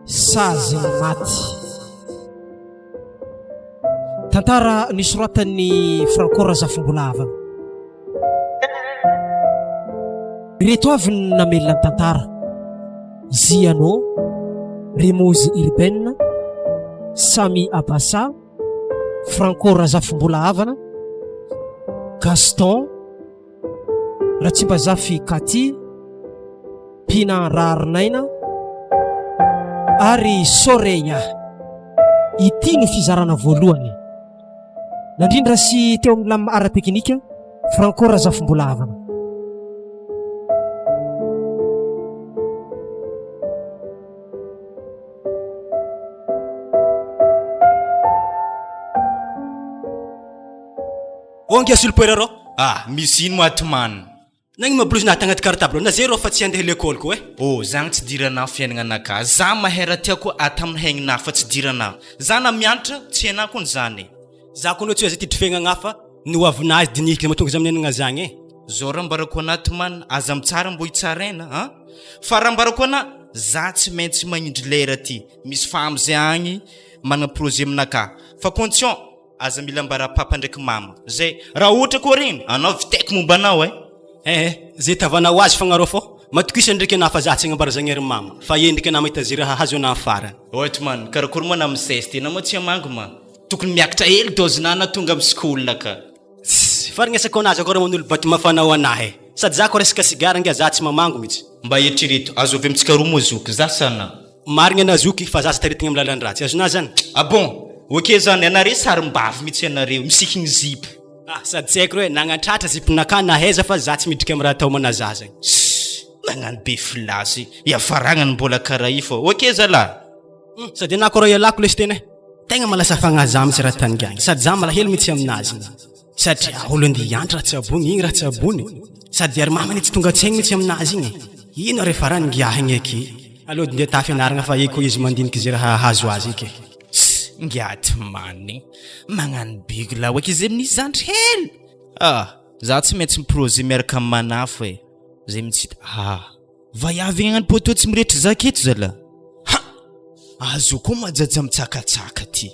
sazy maty. Tantara nisoratan'ny Franco Razafimbolava. Ireto avy ny namelona ny tantara: ianao, remozy urbaine, Sami Abassa, Franco Razafimbolavana, Gaston, Ratsimbazafy Kati, Pina Rarinaina ary Soreya. Ity ny fizarana voalohany. Nandrindra sy teo amin'ny lamy ara-teknika Franco Razafimbolavana. Ongia sul poeraro? Misy ino atman. Nagny mablouse na tagnaty cartable na zero fa tsy andeha l'école ko zagny tsy dirana fiainagna anaka. Za mahera tiako atamin'ny haigna fa tsy dirana. Za na mianatra tsy hainao kon zany. Za kono tsy aza ty fegna ngafa ny hoavinazy diniky matonga za aminenagna zagny Zao rambarako anatman aza mitsara mbo itsaraina fa rambarako ana za tsy maintsy magnindry lera ty. Misy famzy agny magna projet aminaka. Fa condition aza mila mbara papa ndraiky mama. Zay raha ohatra ko regny anao viteko momba anao zay tavanao azy fagnarao fô matokisa ndraiky ana fa za tsy agnambara zagny ary mama fa endriky ana mahita zay raha hazo ana afara. Ohatman karakory moa na misesy tena moa tsy amango ma. Tokony miakatra hely dozinana tonga amin'ny skola ka. Farignesako anazy akora manolo bato mafanao anahy sady za ko resaka sigara ngia za tsy mamango mitsy. Mba eritrereto azo avy amitsika roa moa zoky za sana. Marigny ana zoky fa za sy taritigny amin'ny lalan-dratsy azona zany. Bon ok zany anare sarim-bavy mitsy anareo misikigny zipo. Sady tsy haiko hoe nagnatratra zipinaka nahaiza fa za tsy midriky amin'ny raha tao mana za zagny. Magnano be filasy iafaragnany mbola karaha io fô ok zalahy. Sady anako raha ialako lesy tena tegna malasa fagnaza mitsy raha tanigagny sady za malahelo mitsy aminazy satria olo andeha hianatra raha tsy abony igny raha tsy abony sady ary mamany tsy tonga tsaigny mitsy aminazy igny ino rehefa raha ngiahigny eky alody ndeha tafianaragna fa eko izy mandiniky zay raha hazo azy eky ngiaty manny magnano bigy la oaky izy amin'izy zandry hely za tsy maintsy miprojet miaraka amin'ny manafo zay mitsita vayavy agnano poto tsy miretry zaketo zala azo koa majaja mitsakatsaka ty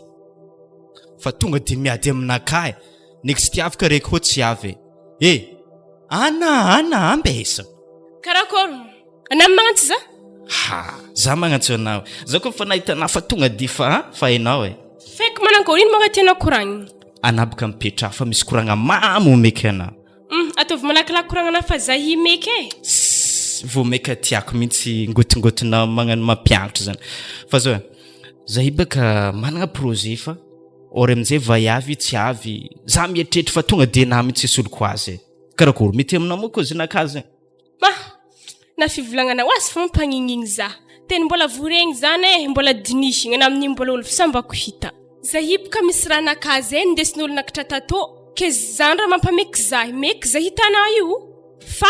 fa tonga de miady aminaka next tsy afaka reky ho tsy avy ana ambesa karakôry ana magnantsy za za magnantso anao za koa fa nahitana fa tonga de fa hainao feko manankory ino magnatina koragny anabaka mipetra fa misy koragna mamo meky anao ataovy malakilaky koragnana fa za himeky vo meka tiako mihitsy ngotingotina magnano mampianatra zany fa zao za ibaka managna projet fa or amizay vayavy tsy avy za mietretry fa tonga de na mihitsy soloko azy karakory mety aminao moa koa zinakazy na fivolagnana oazy fa mampagnigny za teny mbola voregny zany mbola dinishigna na amin'ny mbola olo fisambako hita za hipaka misy raha nakazy ndesin'olo nakatra tato ke zany raha mampameky za meky za hitanao io fa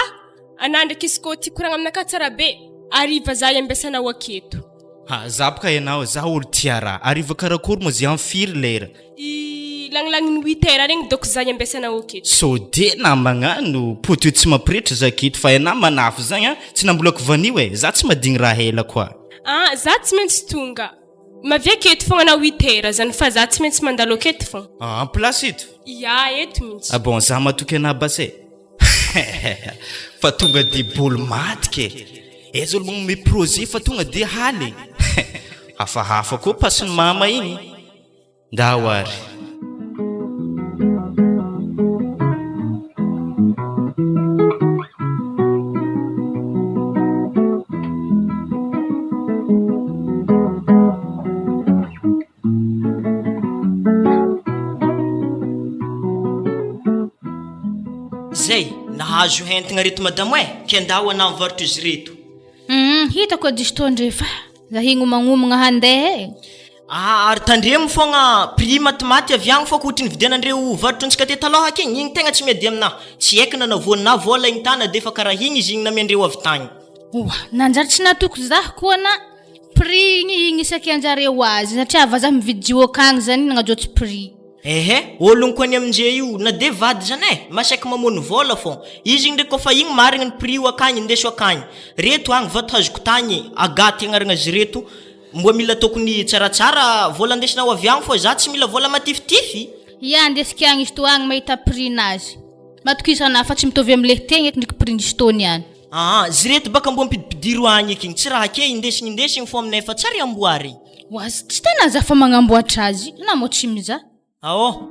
anandraky izy ko ty koragna aminaka tsara be ariva za iambesanao aketo za baka ianao za olo tiara ariva karakory mo zay amfiry lera langlagny 8 heures regny doko za iambesanao aketo so de na magnano poto tsy mampiretra zaketo fa ianao manafo zagny tsy nambolako vanio za tsy madigny raha hela koa za tsy maintsy tonga mavia aketo fogna na 8 heures zany fa za tsy maintsy mandalo aketo fogna place eto eto mihitsy bon za matoky ana basé fa tonga de bolo matike ezo olo me projet fa tonga de haly hafahafa koa pasiny mama igny ndawary zay nahazo hentigna reto madamo ke andao ana mivarotra izy reto hitako diso tondrefa za higno magnomagna handeha ary tandremo fogna prix matimaty avy agny fôko otriny vidianandreo varotrontsika te taloha akeny igny tegna tsy medy amina tsy haiko na navonina vola igny tana de fa karaha igny izy igny namiandreo avy tagny nanjary tsy natoko za koa na prix igny isaky anjareo azy satria ava za mividy jiô akagny zany nagnajotsy prix ehe ologno koa ny aminje io na de vady zany e masaiky mamono vola fô izy igny ndraiky kofa igny marigna ny prix akagny indeso akagny reto agny vato hazoko tagny agaty agnaragna azy reto mbo mila tokony tsaratsara vola andesinao avy agny fô za tsy mila vola matifitify ia andesika agny izy to agny mahita prix nazy matokisana fa tsy mitovy am'le tegna eky ndraiky prix nisy tony any zy reto baka mbo ampidipidiro agny eky igny tsy raha ke indesigny fô aminay fa tsary amboary oazy tsy tena za fa magnamboatra azy na mo tsy miza ao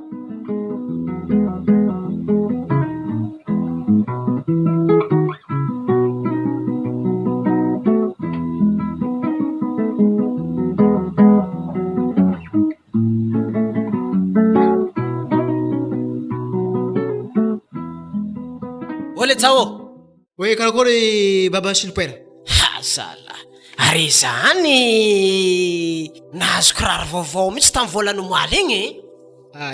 Ole zao. Oe karakory baba silipera. Hasala. Ary zany nahazo kiraro vaovao mitsy tamin'ny volany moaly igny.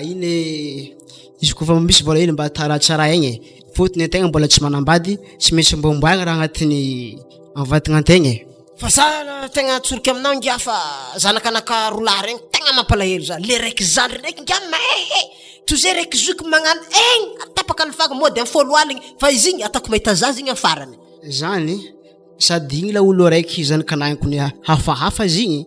Iny izy kofa misy vola iny mba tsara igny. Fotony antegna mbola tsy manambady, tsy maintsy mbomboagna raha agnatin'ny anvadigna antegna. Fa za tegna tsoriky aminao ngia fa zanakanaka rola regny tegna mampalahelo za. Le raiky zandry raiky ngia mehe. Tozay raiky zoky magnano tapaka ny faga mody amin'ny folo aligny fa izy igny atako mahita zazy igny afarany. Zany sady igny la olo raiky zanakanagniko ny hafahafa izy igny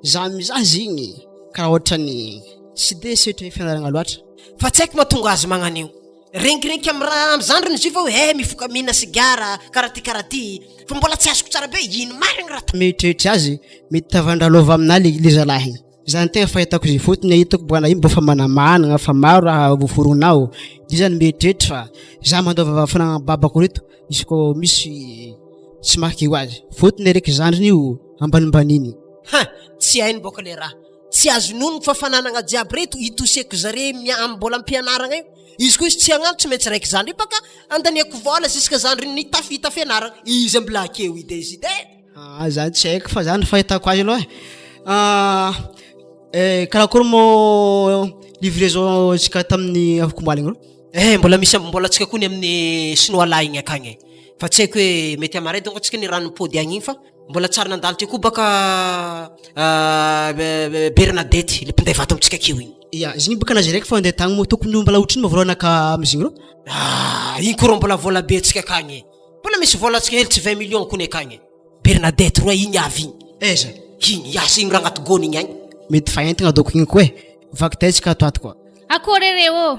za mizazy igny karaha ohatrany tsy de setra fianaragna loatra. Fa tsy haiko mahatonga azy magnan'io. Rengirenky amin'ny zandriny izy fa mifoka mina sigara karaha ty fa mbola tsy azoko tsara be ino marigny raha mieritreritra azy mety tavandralova aminaly le zalahy zany tegna fahitako izy fotony hitako bwana iny mbo fa manamanagna fa maro raha voforonao dy zany mieritreritra fa za mandova fanagna babako reto izy ko misy tsy mahaky io azy fotony raiky zandriny io ambanimbaniny tsy hainy boka le raha tsy azo nono fa fananagna jiaby reto itoseko zare mbola ampianaragna io izy koa izy tsy agnano tsy maintsy raiky zandry baka andaniako vola ziska zandry ny tafita fianaragna izy ambola akeo ide izy ide zany tsy haiko fa zany fahitako azy aloha karakory mo livraison tsika tamin'ny afoko maligny ro mbola misy mbola tsika koa ny amin'ny sinoala igny akagny fa tsy haiko hoe mety amare donc tsika ny ranopody agny igny fa mbola tsara nandalo ty koa baka Bernadette le mpinday vato amitsika akeo igny ia izy igny baka nazy raiky fa andeha tagny mo tokony mbola otriny mavolanaka amizigny ro igny koa mbola vola be tsika akagny mbola misy vola tsika hely tsy 20 millions kony akagny Bernadette roa igny avy igny eza igny yasa igny raha agnaty gôny igny agny mety fahentigna doko igny koa vaky tsika ato ato koa akory reo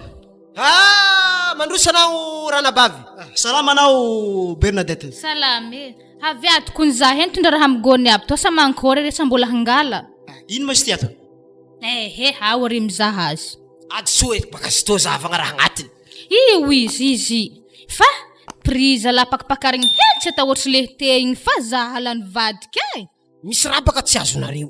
mandrosa anao ranabavy salama anao Bernadette salame avy atoko ny za hentondra raha amigôny aby to sa mankory resa mbola hangala ino ma sy ato ao ary mizaha azy ady so baka sy to zavagna raha agnatiny io izy fa priza la pakipakarigny hely tsy atao ohatry le te igny fa za halany vadika misy raha baka tsy azonareo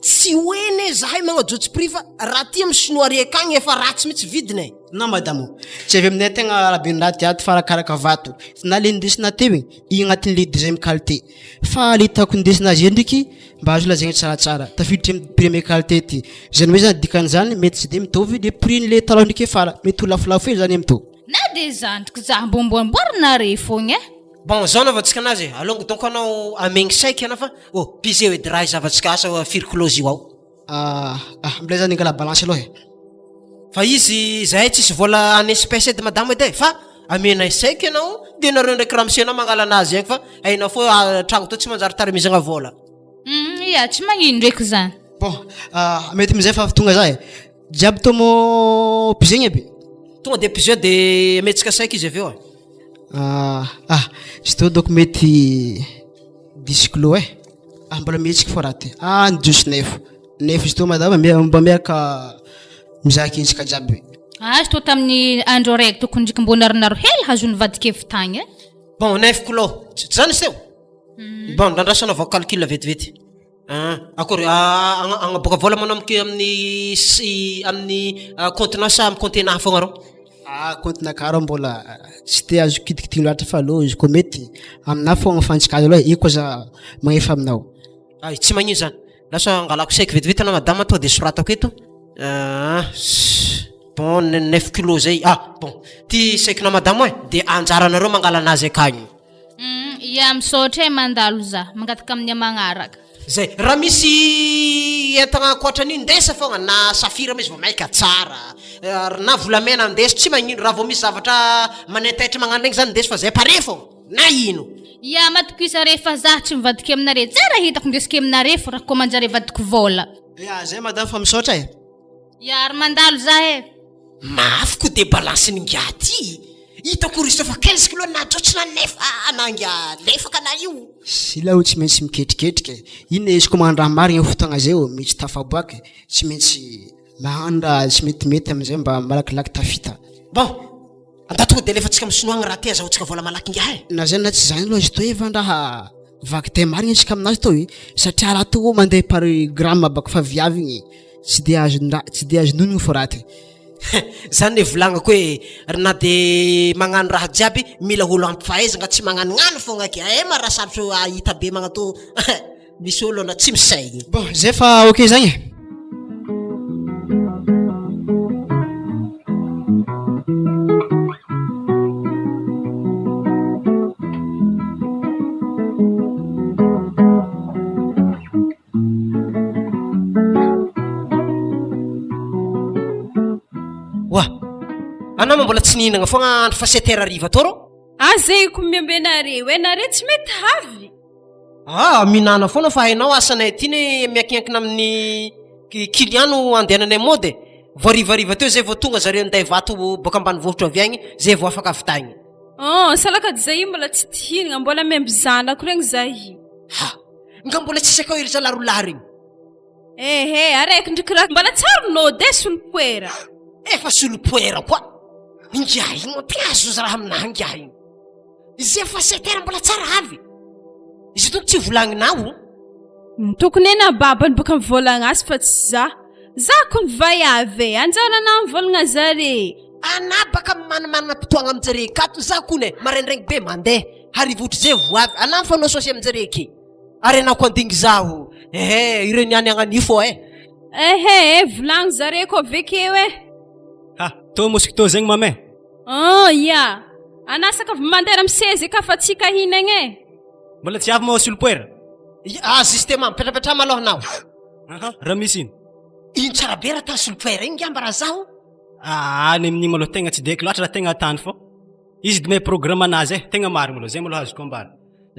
tsy hoene zahay magnajotsy prix fa raha ty amin'ny sinoary akagny efa ratsy mitsy vidiny na madamo tsy avy aminay tegna rahabendraty ato farakaraka vato na le indesina teo igny agnatin'le deuxième qualité fa le hitako indesina azy ndraiky mba azo lazaigny tsaratsara tafiditra amin'ny première qualité ty zany hoe zany dikan'izany mety tsy de mitovy le prix le talon ndraiky fara mety ho lafolafo hely zany amito na de zandriko za mbomboamboarinare fogny bon zao navatsika anazy alongo donc anao amegny saiky ana fa piseo edy raha zavatsika asa firy close io ao mbilay zany ingala balance aloha fa izy zahay tsisy vola en espèce edy madamo edy fa amena saiky anao de nareo ndraiky ramosena mangala anazy egny fa hainao fo tragno to tsy manjary tarimizagna vola ia tsy magnino ndraiky zany bon mety mizay fa tonga za jiaby tomo pizegny aby tonga de piseo de metsika saiky izy aveo izy to donc mety 10 kilo mbola mihetsika fo raty ndosy nefo izy to madama mba miaraka mizahakintsika jiaby izy to tamin'ny andro raiky tokony ndraiky mbo naronaro hely hazony vadikevy tagny bon 9 kilo zany seo bon ndandrasana avao calcul vetivety akory agnaboaka vola manomboky amin'ny contenance amin'ny contenant fogna rô contenant karo mbola tsy te azo kitikitiny loatra fa aloha izy ko mety amina fogna fantsika azy aloha io koa za magnefa aminao tsy magnino zany lasa angalako saiky vetivety na madama to de soratako eto bon 9 kilo zay bon ty saiky na madama de anjaranareo mangala anazy akagny ia misaotra mandalo za mangataka amin'ny magnaraka zay raha misy entagna ankoatran'iny ndesa fogna na safira misy vao maika tsara na volamena ndeso tsy magnino raha vao misy zavatra manetaitra magnano regny zany ndeso fa zay pare fogna na ino ia matoko isa rehefa za tsy mivadika aminare tsara hitako ndesika aminare fo raha komanjare vadiko vola ya zay madame fa misaotra e ia ary mandalo za e mafy ko de balansy ninga ty hitako riso fa 15 kilo na trotsina nefa nanga lefaka na io sila o tsy maintsy miketriketrika iny izy komagno raha marigna fotoagna zay o misy tafaboaka tsy maintsy mahandra tsy metimety amizay mba malakilaky tafita bon andatoko de lefa tsika misinoagna raha ty azahotsika vola malaky inga e na zay na tsy zany loha izy to evandraha vaky te marigna tsika aminazy to satria raha to mandeha par gramme baka fa viavigny tsy de azo nonigny fo raty zany le volagnako hoe na de magnano raha jiaby mila olo ampifahaizana tsy magnanognano fogna ke ma raha sarotro ahita be magnato misy olo na tsy misaigny bon zay fa ok zagny anao mbola tsy nihinagna fogna andro fa 7 heures ariva toro zay ko miambenareo nare tsy mety havy minana foana fa hainao asanay ty ne miankiankina amin'ny kiliano andehananay mode voarivariva teo zay vao tonga zareo nday vato boka ambany vohitra avy agny zay vao afaka avitagny salaka zay mbola tsy tihinagna mbola memby zanako regny zay nga mbola tsisy akao iry zalarolahy regny araiky ndriky raha mbola tsaronao de solopoera efa solopoera koa ingiahigny mpiazo raha aminahy ingiahigny izy efa 7 heures mbola tsara avy izy toko tsy volagninao tokony ena babany boka mivolagna azy fa tsy za ko mivayavy anjanana mivolagna zare anabaka manimanina mpitoagna aminjare kato za kone maraindraigny be mandeha harivotry zay voavy anamy fanao sosy aminjare ke ary anao ko andingy zaho ireny any agnanifo volagny zare ko avekeo to moskito zegny mame ia anasaka mandera misezy ka fa tsika hinagna mbola tsy avy mahasolopoera justement mipetrapetra maloha anao raha misy ino tsara be raha tasolopoera iny ngamba raha zaho ny amin'igny maloha tegna tsy daiky loatra raha tegna tany fô izy de may programme anazy tegna marigny maloha zay maloha azoko ambara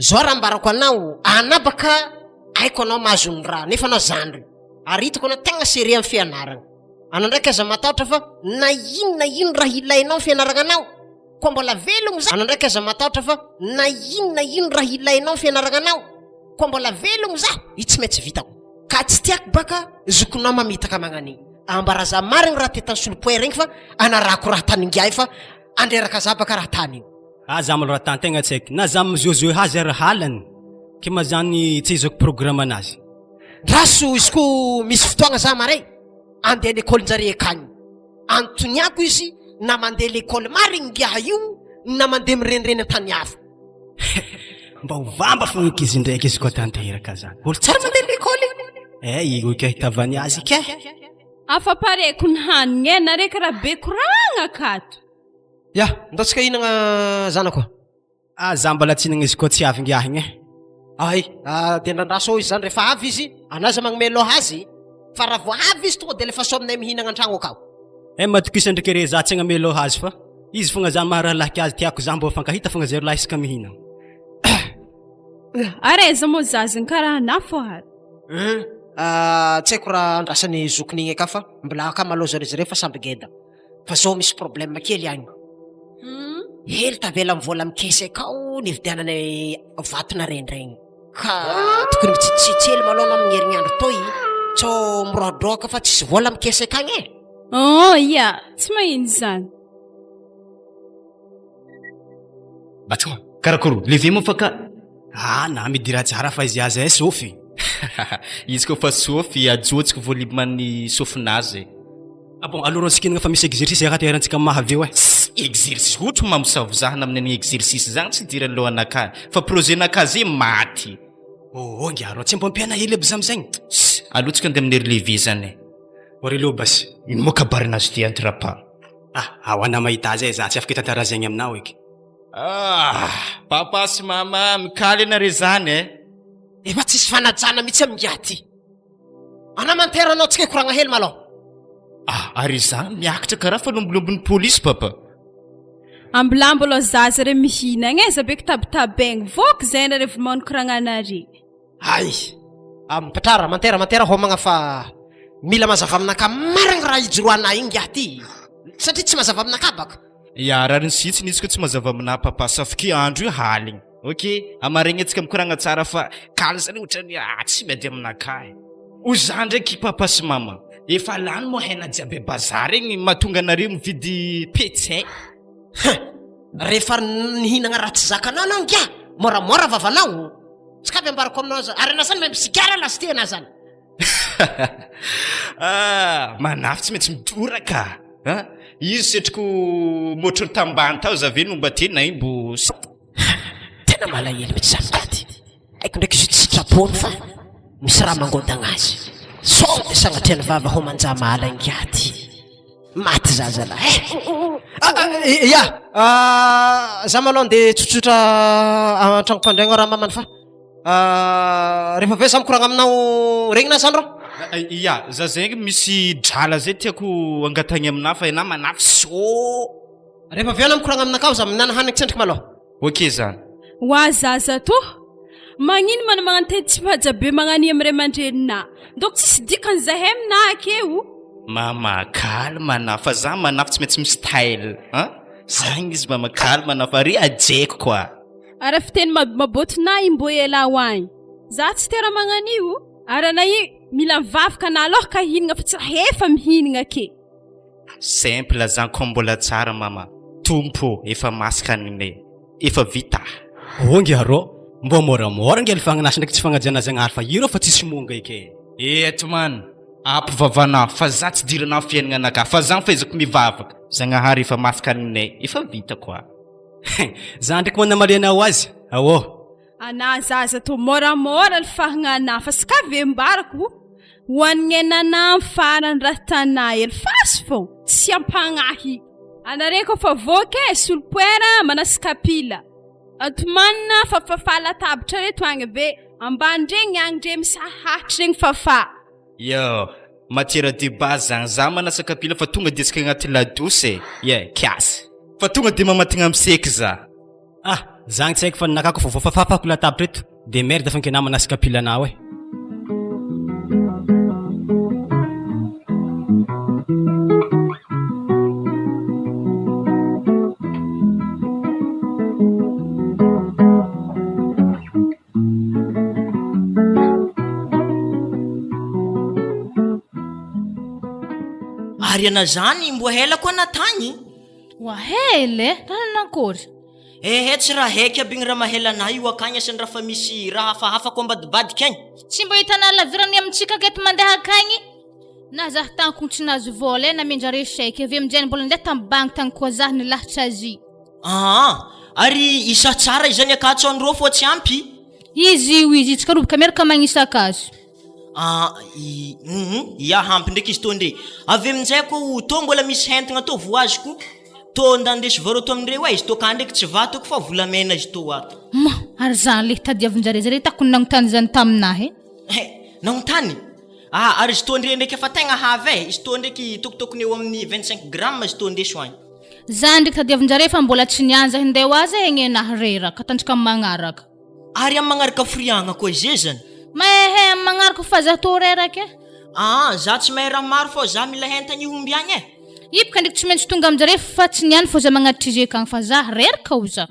zao raha mbarako anao anabaka aiko anao mahazony raha nefa anao zandry ary hitako anao tegna série amin'ny fianaragna anao ndraiky aza matahotra fa na ino raha ilainao amin'ny fianaragna anao koa mbola velogno za anao ndraiky aza matahotra fa na ino raha ilainao amin'ny fianaragna anao koa mbola velogno za i tsy maintsy vitako ka tsy tiako baka zokonao mamitaka magnan'igny ambara za marigny raha tetany solopoera igny fa anarako raha taningiay fa andreraka za baka raha tany io za malo raha tany tegna tsy haiky na za mizoezoe hazy ary halany ke mazany tsy izako programme anazy raso izy ko misy fotoagna za maray andeha l'école njare akagny antoniako izy na mandeha l'école marigny ngiaha io na mandeha mirenireny antany hafa mba hovamba fognaky izy ndraiky izy koa tanteraka zany olo tsara mandeha l'école io ka hitavany azy ke afa pareko ny hanigny nareka raha be koragna akato ya ndaotsika hinagna zanako za mbola tsy hinagna izy koa tsy avy ngiahigny de ndandraso izy zany rehefa avy izy anazy magnome loha azy fa raha vo avy izy tonga de lefa so aminay mihinagna antragno akao matokisa ndraiky re za tsy agname loha azy fa izy fogna zany maharalahiky azy tiako za mbo fankahita fogna zay rolahy isaka mihinagna areza moa zaziny karaha nafo ary tsy haiko raha andrasany zokin'igny aka fa mbola aka maloza rezy fa samby geda fa zao misy problème kely agny hely tavela mivola mikesy akao nividiananay vatona rendraigny ka tokony mitsitsitsely malona amin'ny herignandro toy tsô miroadroaka fa tsisy vola mikesy akagny ia tsy mahino zany batsoa karakoro leve mo fa ka na midira tsara fa izy azy sofy izy koa fa sofy ajotsiko volume-ny sofinazy bon alors antsika inagna fa misy exercice raha terantsika mahaveo exercice ohatra mamosavo zahana amin'ny exercice zany tsy dirany lohanaka fa projet-naka zay maty ngiaro tsy mba ampiana hely aby zamizagny alotsika andeha amin'ny relevé zany oreleo basy ino moa kabarinazy ty antrapa ao ana mahita zay za tsy afaka tantarazagny aminao eky papa sy mama mikaly anare zany efa tsisy fanajana mihitsy amin'ngiaty anamanteranao tsika koragna hely malao. Ary zany miakatra karaha falombolobon'ny polisy papa. Ambilambolo zaza re mihinagna eza be kitabitabegny voky zay na revo manokiragnanare. Ay, Tantara mantera homagna fa mila mazava aminaka marigny raha ijoroana igny aty. Satria tsy mazava aminaka baka. Ya raha ny sitsy nisy ko tsy mazava amina papa safiky andro io haligny. Okay, amaregny antsika mikoragna tsara fa kaly zany ohatrany tsy mety aminaka. Oza ndraiky papa sy mama. Efa lany mo hena jiaby bazary igny mahatonga anareo mividy petsay. Rehefa nihinagna raha tsy zakanao anao ngia, moramora vavanao. Tsy kavy ambarako aminao zany. Arena zany misigara lasitena zany. Manafy tsy maintsy midoraka. Izy setriko motrony tambany tao zaveny momba teny na imbo. Tena malahelo mihitsy zany gaty. Haiko ndraiky izy tsy trapony fa misy raha mangodagna azy. Sao sangatriany vava homanja mala ingaty. Maty zazala. Ya, za malao nde tsotsotra antragno-pandregna raha mamany fa. Rehefa avy za mikoragna aminao regny na zany rô? Ya, za zegny misy drala zay tiako angatagny amina fa ena manafy so. Rehefa avy ana mikoragna aminakao za minana hanigny tsendriky malao. Okay zany. Wa zaza to magnino mana magnano teny tsy mahajabe magnany amin'ny ray aman-drenina. Donc tsisy dikan'zahay amina akeo. Mama calme na fa za manafy tsy maintsy style. Zagny izy mama calme na fa ry ajeko koa. Ara fiteny mabotona imbo ela hoagny. Za tsy tera magnanio. Ara na i mila mivavaka na aloha ka hinagna fa tsy efa mihinagna ke. Simple zany ko mbola tsara mama. Tompo efa masaka ninay. Efa vita. Ongy arô, mbo moramora ngely fagnanasa ndraiky tsy fagnajana zagnahary fa iro fa tsisy monga ike. Eto man, apo vavana fa za tsy dirana fiainagna anaka fa za faizako mivavaka. Zagnahary efa masaka ninay, efa vita koa. Za ndraiky manamarianao azy. Awô. Ana zaza to moramora ny fahagnana fa ska vembarako. Hoanigny nana farany raha tanay el fasy fô tsy ampagnahy. Anareko fa voke sulpoera manaskapila. Atmanina fafafala tabitra reto agny be ambandregny agny dre misahatra regny fafa. Yo, matière de base zany za manasakapila fa tonga desika agnaty ladosy. Kiasy. Fa tonga de mamatigna amseky za. Zagny tsy haiko fa nakako fa fafafako latabitra reto. De merde fa nkena manasakapila anao e. Ary ana zany mbo hela koa natagny. Wa hele, nanakôry. Tsy raha heky abigny raha mahelana io akagny asany raha fa misy raha hafahafa ko ambadibadika agny. Tsy mbo hitana lavirany amintsika keto mandeha akagny. Na zah tankony tsy nazo vola na menjare échec avy aminjay mbola ndeha tam bank tany koa zah nilahatra azy. Ary isa tsara izany akatso andro fô tsy ampy. Izy tsika roboka miaraka magnisaka azy. Ya hampy ndraiky izy to ndre. Avy aminjay ko to mbola misy hentagna to voaziko. To ndandesy varoto amindreo izy to ka ndraiky tsy vatoko fa volamena izy to ato. Ary zany le tadiavinjare zare takony nagnotany zany taminahy. Nagnotany? Ary izy to ndre ndraiky efa tegna havy izy to ndraiky tokotokony eo amin'ny 25 grammes izy to ndeso agny. Zany ndraiky tadiavinjare fa mbola tsy nianja hindeha ho azy egny nahy reraka tanjaka magnaraka. Ary amin'ny magnaraka friagna koa izy zany. Mahay amin'ny magnaraka fa za to reraka e. Za tsy mahay raha maro fô za mila hentagny omby agny e. Ipika ndraiky tsy maintsy tonga aminjare fa tsy niany fô za magnatitry izy akagny fa za reraka ho za.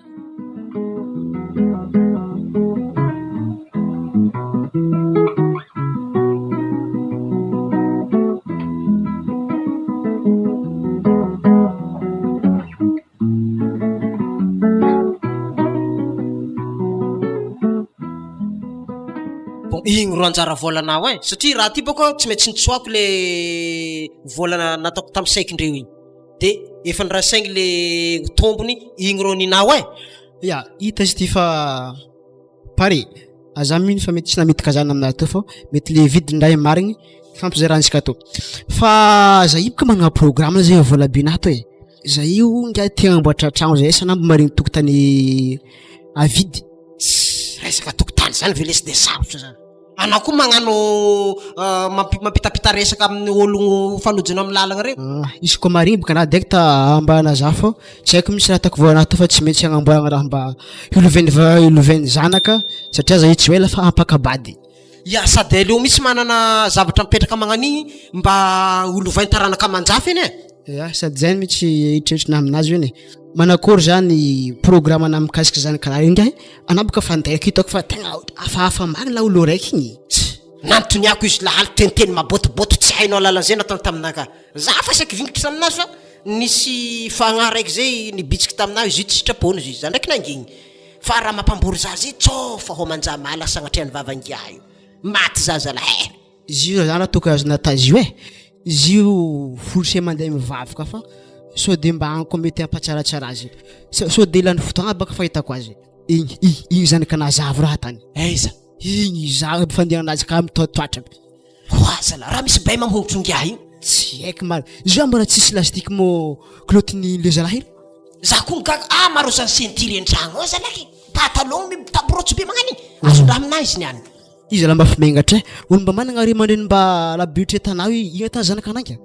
Igny ro anjara volanao e. Satria raha ty boko tsy maintsy nitsoako le vola nataoko tamin'ny saikindreo igny. De efa nirasaigny le tombony igny ro ninao e. Ya, hita izy ty fa pare. Aza miny fa mety tsy namety kazana amina to fa mety le vidin-dray marigny fampizarantsika to. Fa za io ka manana programme zay vola binato e. Za io nga te amboatra tragno zay sanambo marigny tokotany avidy. Resaka tokotany zany velesy de sarotra zany. anao koa magnano mampitapita resaka amin'ny olo fanojana amin'ny lalagna reny. Izy koa marimboka na direkta ambana za fô tsy haiko misy raha ataoko voanato fa tsy maintsy agnamboarana raha mba iloveny zanaka satria za tsy hoe lafa ampakabady. Ya sady aleo misy manana zavatra mipetraka magnan'igny mba olovainy taranaka manjafy eny e. Ya sady zany mitsy hitretrina aminazy eny manakory zany programme na mikasika zany karaha io ngiahy anabaka fandaiko hitako fa tegna hafahafa marina la olo raiky igny. Nantoniako izy lahaly teniteny mabotoboto tsy hainao lalan'izay natao taminaka za fa saky vignitra aminazy fa nisy fagnahy raiky zay nibitsiky taminahy izy tsy sitrapony izy za ndraiky nangigny fa raha mampambory za zay tsofa ho manjamala sagnatriany vavangiahy io maty zaza lahy. Izy io zany atoko azo natazy io izy io forse mandeha mivavaka fa so de mba anko mety ampatsaratsara azy so de ilany fotoagna baka fahitako azy igny zany ka nazavo raha tany aiza igny za fandehananazy ka mitoatoatra hoazala raha misy bay mamhongotsongiahy io tsy haiko maro izy mbona tsisy lastika mo klotiny le zalahy za koa migaga maro zany sentiry an-tragno ao zalaky patalon taborotso be magnany azondraha aminahy izy niany izy lamba fimengatra olo mba managna ry mandreny mba labutre tanao igny ata zanaka ananka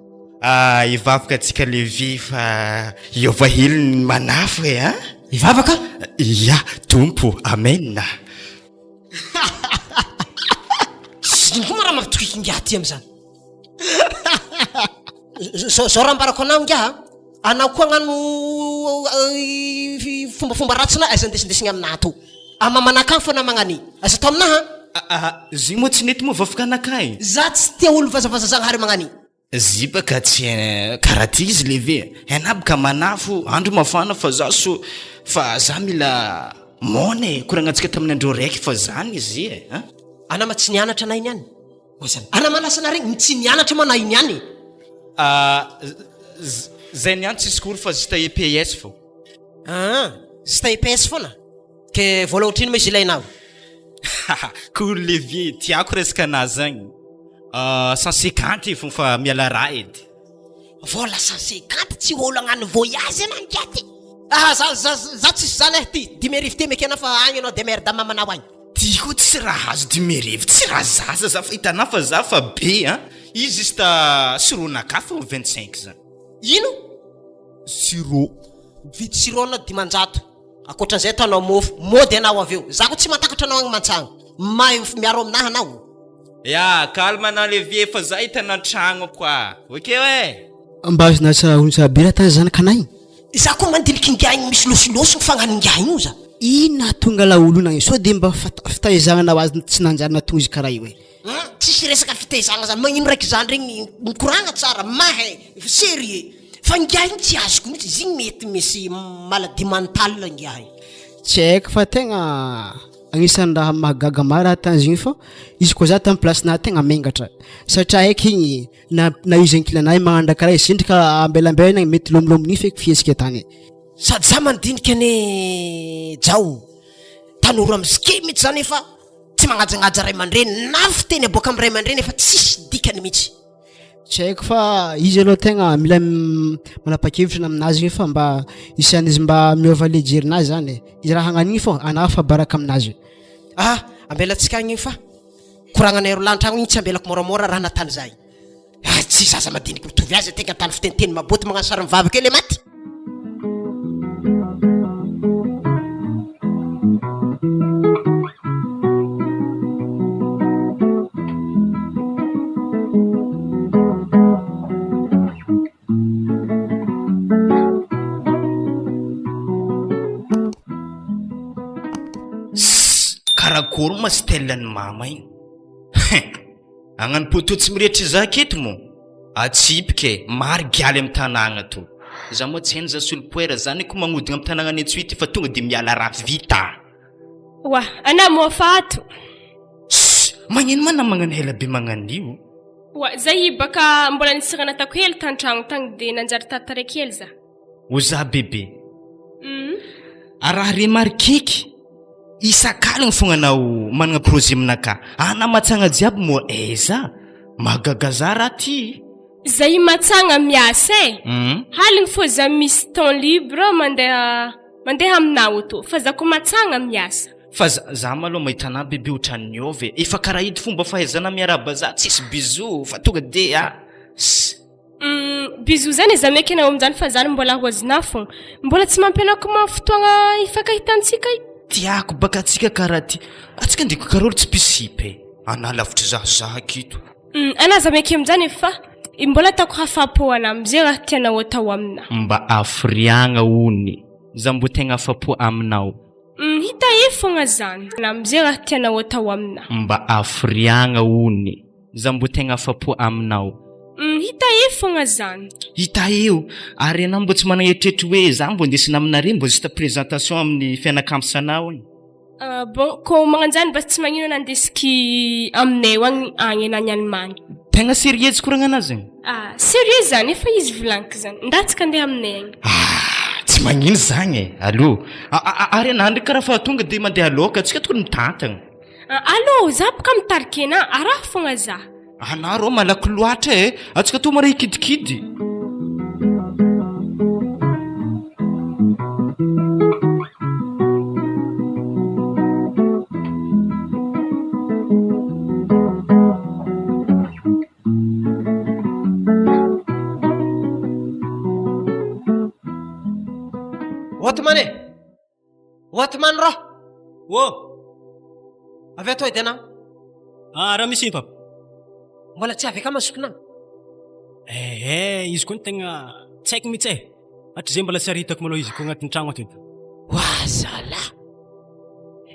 ivavaka atsika levi fa iova heliny manafo e a ivavaka ya tompo amen sy koa raha mampitokiky ngiahy ty am'zany zao raha mbarako anao ngiaha anao koa agnano fombafomba ratsina aiza ndesindesigny aminahy to amamanakany fo na magnany aiza tao aminaha zy moa tsy nety moa vavaka anakay za tsy tia olo vazavaza zagnahary magnany zy baka tsy karaha ty izy leve anabaka manafo andro mafana fa za so fa za mila mone koragnatsika tamin'ny andro raiky fa zany izy e anama tsy nianatra anay iny any ana manasana regny tsy nianatra mana iny any zay niany tsisy kory fa zita EPS fo zita EPS fona ke vola ohatriny ma izy ilainao kory levier tiako resaka anazy zagny 150 fo fa miala raha edy vola 150 tsy olo agnano voyage ana ngiaty za tsisy zany ty dimerivo ty mekena fa agny anao de merde mamanao agny tiako tsy raha azo dimerivo tsy raha zaza za fa hitanao fa za fa be izy izy ta sironaka fa 25 zany ino siro vidy sirona dimanjato akoatran'izay tanao mofo mody anao avy eo za ko tsy matakatra anao agny mantsagno miaro aminahy anao ya kalma na levier fa za hitanao tragno koa okey e mba azo nasa onsabira tany zanaka anay za koa mandiliky ngiahy misy losoloso fagnano ngiahy io za ina tonga laolo nagny so de mba fitahizagnana azy tsy nanjary natonga izy karaha io tsisy resaka fitahizagna zany magnino raiky zany regny mikoragna tsara mahay sérieux fa ngiahy igny tsy azoko mihitsy izy igny mety misy maladie mentale ngiahy tsy haiko fa tegna agnisan'ny raha mahagaga maro atany igny fa izy koa za tamin'ny placena tegna mengatra satria haiko igny na izy ankilanahy magnandra karaha izy sindrika ambelambelana mety lomilomini feky fiesika tany sady za mandinika ane jao tanoro amizike mihitsy zany efa tsy magnajagnaja ray aman-dreny na fiteny aboaka amin'ny ray aman-dreny efa tsisy dikany mihitsy tsy haiko fa izy aloha tegna mila manapa-kevitra aminazy igny fa mba isan'izy mba miova le jerinazy zany izy raha hagnan'igny fô anao fa baraka aminazy ambelatsika agny igny fa koragnanay ro lantragno igny tsy ambelako moramora raha natany zay tsy zaza madiniky mitovy azy tegna tany fiteniteny maboty magnano sary mivavaka ele maty karakory ma stelany mama igny agnano poto tsy miretry za keto mo atsipike mary gialy amin'ny tanagna to za moa tsy hainy za solopoera zany ko magnodigna amin'ny tanagna ny antsuity fa tonga de miala raha vita wa ana mofato magnino mana magnano hela be magnan'io wa zay baka mbola nisirana tako hely tantragno tagny de nanjary tataraiky hely za o za bebe araha remarkeky isakaligny fogna anao managna projet aminaka ana matsagna jiaby moa eza mahagaga raha ty zay matsagna miasa haligny fô za misy temps libre mandeha aminao to fa za ko matsagna miasa fa za malo mahitana bebe otrany ove efa karaha ity fomba fahaizana miaraba za tsisy bizo fa tonga de bizo zany za meky anao amin'izany fa zany mbola hoazina fô mbola tsy mampianako fotoagna ifankahitantsika tiako baka atsika karaha ty atsika ndiko karolo tsy pisipy ana lavitra za kito ana za meky amin'izany fa mbola tako hafapo ana am'izay raha tianao atao amina mba afriagna ony za mbo tegna afapo aminao hita fogna zany na am'izay raha tianao atao amina mba afriagna ony za mbo tegna afapo aminao hita fogna zany hita eo ary anao mbo tsy managneritreritry hoe za mbo ndesina aminare mbo zista présentation amin'ny fianakambitsanao igny bon ko magnanjany bas tsy magnino nandesiky aminay agny enany Allemagne tegna sérieux koragnana zany sérieux zany efa izy volagniko zany ndatsika andeha aminay agny tsy magnino zany allo ary anandry karaha fa tonga de mandeha loka atsika tokony mitantagna allo za baka mitarikena araha fogna za ana ro malaky loatra atsika to maray kidikidy Watman ro. Wo. Avy ato edy ana. Raha misy papa. Mbola tsy avy ka masokona. Izy koa tegna tsy haiko mihitsy hatry zay mbola tsy aritako malô izy koa agnatin'ny tragno ato edy. Zala.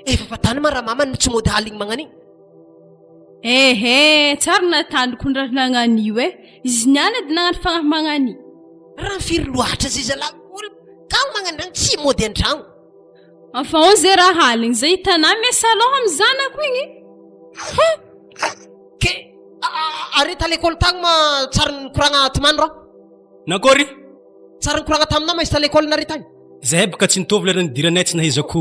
Efa fatany mara mamany tsy mody haligny magnani. Tsara natandroko ny raha nagnanio izy niany edy nagnano fagnahy magnani. Raha firy loatra zay zala. Ka magnani tsy mody an-tragno. Enfin on zay raha haligny zay hitanao miasaloha amin'ny zanako igny. Ke areta l'école tagny ma tsara nikoragna tomany ro. Nakory? Tsara nikoragna taminao ma izy ta l'école nare tagny. Zahay baka tsy nitovy lerany diranay tsy nahizako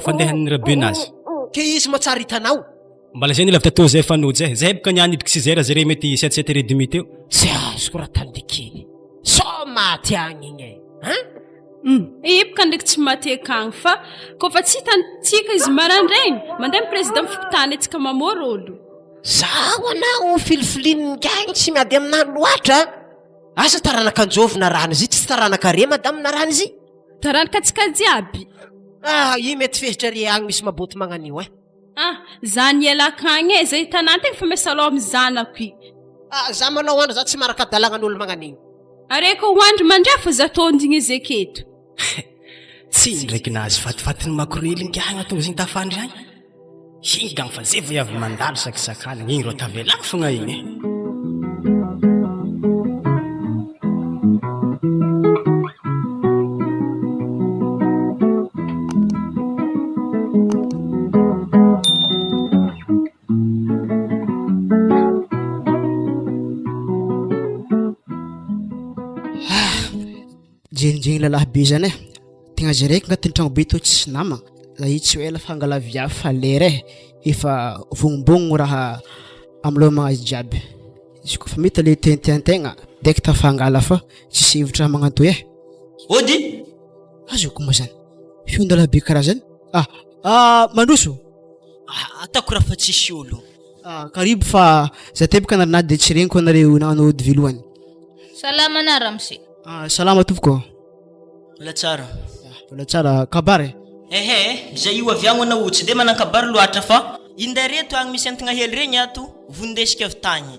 fandehan'ny rabenazy. Ke izy ma tsara hitanao. Mbala zay nilavitra tao zay fanojy zahay baka niany idika 6 heures zare mety 7h30 teo. Tsy azoko raha tandikely. So maty agny igny Ipaka ndraiky tsy mateka agny fa ko fa tsy hitantsika izy marandraigny mandeha président fipitana antsika mamôry olo. Zaho anao filifiliny gagny tsy miady aminah loatra. Asa taranaka anjovina rano izy tsy taranaka re madame na rano izy. Taranaka atsika jiaby. I mety fehitra re agny misy maboty magnanio zany elaka agny zay hitanao tegna fa miasaloha amin'ny zanako i. Za manao andro za tsy maraka dalagnan'olo magnanigny. Areko hoandro mandrafa za tondrigny izy aketo. Tsy ndraiky nazy fatifatiny makorely ngagna tonga zay tafandry agny. Igny gagny fa zay vao avy mandalo sakisakala igny ro tavela fogna igny. Jenjeny lalahy be zany tegna zay raiky agnatin'ny tragno be to tsy namagna za io tsy ela fa angala via fa lera efa vognombogno raha amilomagna izy jiaby izy koa fa mety le tiantegna daiky tafangala fa tsy sevitra magnanto ody azoko moa zany fiondala be karaha zany mandroso atako raha fa tsisy olo karibu fa za tebaka narinady de tsy regniko anareo nagnano ody vilohany. Salama na ramsi. Salama tuvko. Wala tsara kabare. Zay io avy agny anao tsy de manan-kabary loatra fa indareto agny misy antagna hely regny ato vondesika avy tagny.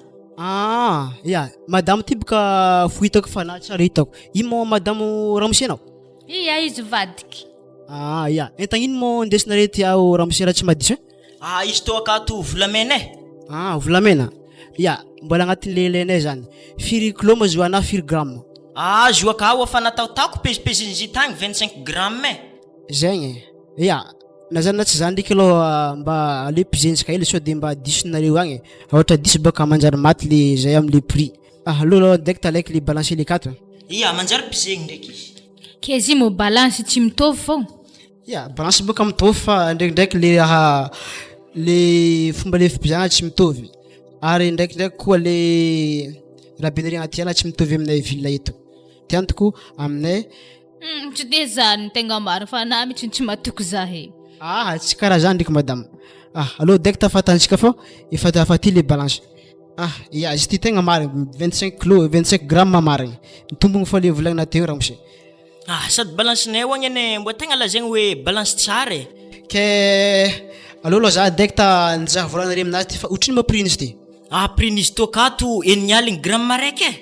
Ya, madame tibaka fuitako fa na tsara hitako. Imo madame Ramsi anao? Iya izy vadiky. Ya, entagna ino mo ndesinare ty ao Ramsi raha tsy madisy? Izy to akato volamena volamena. Ya, mbola agnatin'ny lehilahinay zany. 4 kilo mo zoana 4 grammes. Zoaka ao fa nataotako pezipezin'izy tagny 25 grammes. Zegny. Ya, na zany na tsy zany ndraiky aloha mba le pizentsika hely sao de mba disonareo agny. Ohatra 10 baka manjary maty le zay am'le prix. Lolo direct talaiky le balancer les 4. Iya, manjary pizegny ndraiky izy. Kezi mo balance tsy mitovy fogna. Ya, balance baka mitovy fa ndraikindraiky le le fomba le fipizana tsy mitovy. Ary ndraikindraiky koa le rabenerie agnaty tsy mitovy aminay ville eto. Tiantoko aminay tsy de zany tegna marina fa na mitsy tsy matoko zahay. tsy karaha zany ndraiky madame. Aloha daiky tafatantsika fô efa tafaty le balance. Ya izy ty tegna marigny 25 kg 25 grammes marigny. Tombogny fa le volagnina teo raha mose. Sady balansinay hoagny ane mbo tegna lazaigny hoe balance tsara e. Ke aloha za daiky ta nizaha volanare aminazy ty fa otriny ma prix izy ty. Prix izy to kato 9 gramme raiky e.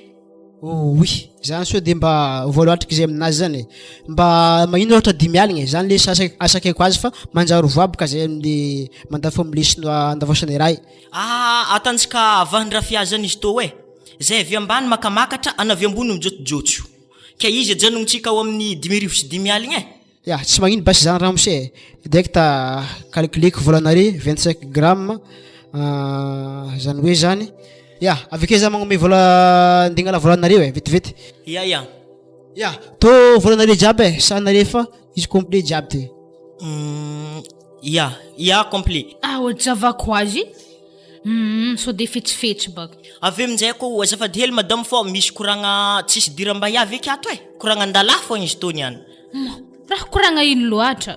Oui, zany so de mba voaloatriky zay aminazy zany mba magnino ohatra 10 aligny zany le asakako azy fa manjary voabaka zay amle mandafo amle sinoa andavosany ray. Atantsika avandrafiazana izy to e. Zay avy ambany makamakatra anavy ambony mijotojotso. Ka izy ajanontsika ao amin'ny 10,000 sy 10 aligny e. Ya, tsy magnino basy zany raha mose. Daiky ta calculeko volanare 25 grammes zany hoe zany. Ya, avike za magnome vola ndingala volanareo e, vetivety. Ya. To volanare jiaby sa narefa izy complet jiaby ty. Ya complet. Ohatravako azy. So de fetsifetsy baka. Avy aminjay ko azafady hely madame fô misy koragna tsisy diram-bahiavy akato e. Koragna andala fogna izy tony any. Raha koragna ino loatra?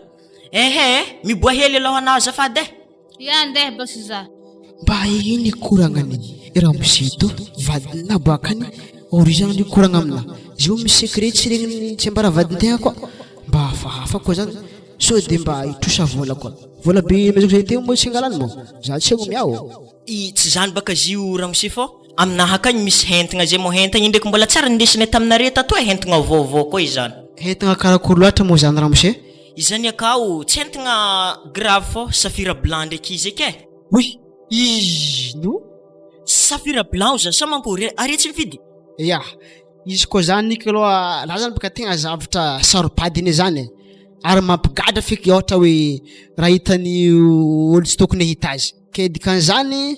Miboa hely aloha anao azafady e. Ya andeha basy za. Mba iny koragnany raha mosito vadina bakany orizany koragna amina. Zio misy secret tsy regny tsy ambara vadintegna koa. Mba hafahafa koa zany. So de mba itosa vola koa. Vola be mazoko zay teo mo tsy angalany mo. Za tsy agno miao. Tsy zany baka zio raha mosy fô aminah akany misy hentagna zay mo hentagna ndraiky mbola tsara ndesinay taminare tato e hentagna vaovao koa izany. Hentagna karakory loatra mo zany raha mosy. Izany akao tsy hentagna grave fô safira blanc ndraiky izy eke. Oui, ino? Safira blanc zany sa mankory are tsy mifidy. Ya, izy koa zany niky aloha raha zany baka tegna zavatra saropadiny zany. Ary mampigadra feky ohatra hoe raha hitany olo tsy tokony hita azy. Ke dikan'izany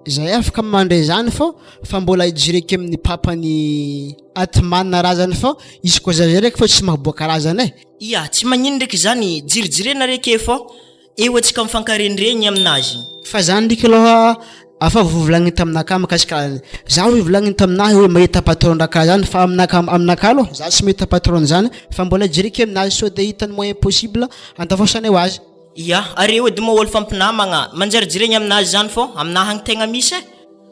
zay afaka mandray zany fô fa mbola ijireky amin'ny papany atmanina raha zany fô izy koa zay raiky fô tsy mahaboaka raha zany e. Tsy magnino ndraiky zany jirijirena raiky fô eo atsika mifankarendreny aminazy. Fa zany ndraiky aloha afa volagniny taminaka makasika za hoe volagniny taminahy hoe mahita patron ndraka zany fa aminaka aloha za tsy mahita patron zany fa mbola jireky aminazy so de hitany moyen possible andavosany eo azy. Are edy moa olo fampinamagna manjary jireny aminazy zany fô aminahy agny tegna misy e.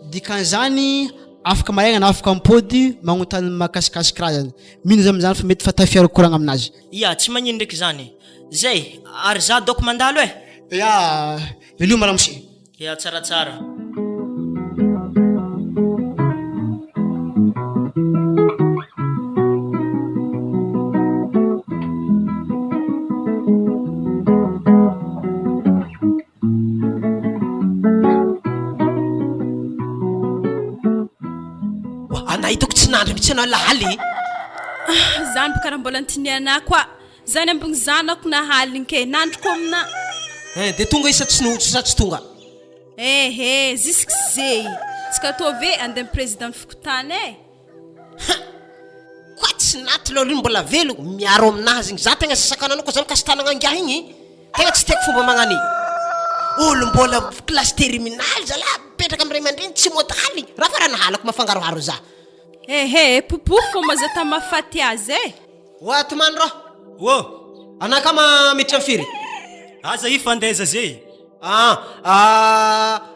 Dikan'izany afaka mahaigna na afaka ampody magnontany makasikasika raha zany. Mino zany zany fa mety fa tafiaro koragna aminazy. Tsy magnino ndraiky zany. Zay ary za doko mandalo e. Elio malamosi. Tsaratsara. Hitako tsy nandry mitsy anao laly. Zany baka raha mbola antiniana koa. Zany ambony zanako na haliny ke nandroko amina. De tonga isa tsy tonga. Zisk zay. Ska tove andem president fokotany e. Kwa tsy naty lolo mbola velo miaro aminazy za tegna sasakananao koa zany kasitanagna angiah igny. Tegna tsy tiako fomba magnany. Olo mbola classe terminale zala petraka amray mandreny tsy motaly. Raha fa raha nahalako mafangaroharo za. Poupou mazata mafaty azy e. Waty man roho. Anakama miditra firy. Aza ifandeza zay.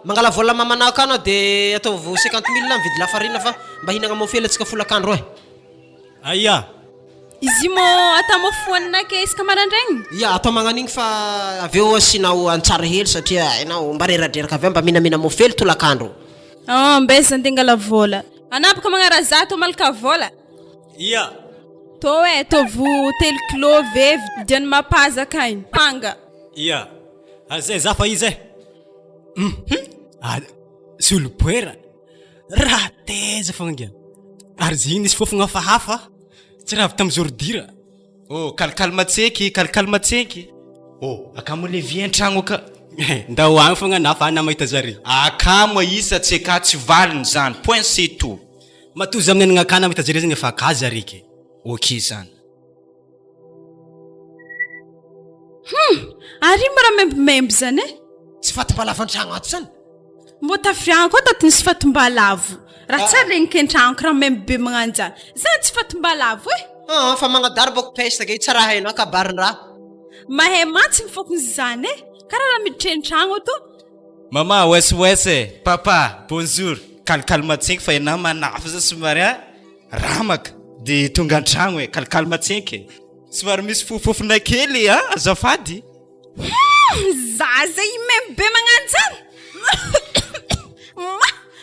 Mangala vola mamanao anao de ataovy 50,000 mividy lafarina fa mba hinagna mofely atsika folakandro e. Aya. Izy mo ata mofoanina ke iska marandregny? Atao magnan'igny fa aveo asinao antsara hely satria enao mba reradraraka aveo mba minamina mofely tolakandro. Mbesa andengala vola. Anapaka magnara zato malaka vola. To e tovu tel kilo vevy diany mapaza kainy panga. Azay za fa izy solopoera raha teza fogna ary ziny isy fofogna hafahafa tsy raha avy tamin'ny zordira. Kalkalmatseky akamo le vie an-tragno aka ndao agny fogna na fa namahita zare akamo isa tsy ka tsy valiny zany point c'est tout matozy amin'ny agnakana namahita zare zany efa ka zareke zany. Ary mara membememby zany e. Tsy fatim-balavo an-tragno ato zany. Mbo tafriagno koa tato nisy fatim-balavo. Raha tsara regniko an-tragno raha membe magnano zany. Zany tsy fatim-balavo e. Fa magnadaro bako peste ke tsara hainao kabarin-draha. mahay mantsiny fôkony zany karaha raha miditrentragno to. Mama, wes papa, bonjour. Kalkalmatsenky fa ina manafy za somary ramaka de tonga antragno kalkalmatsenky. Somary misy fofofona kely azafady. Zaza imembe magnano zany.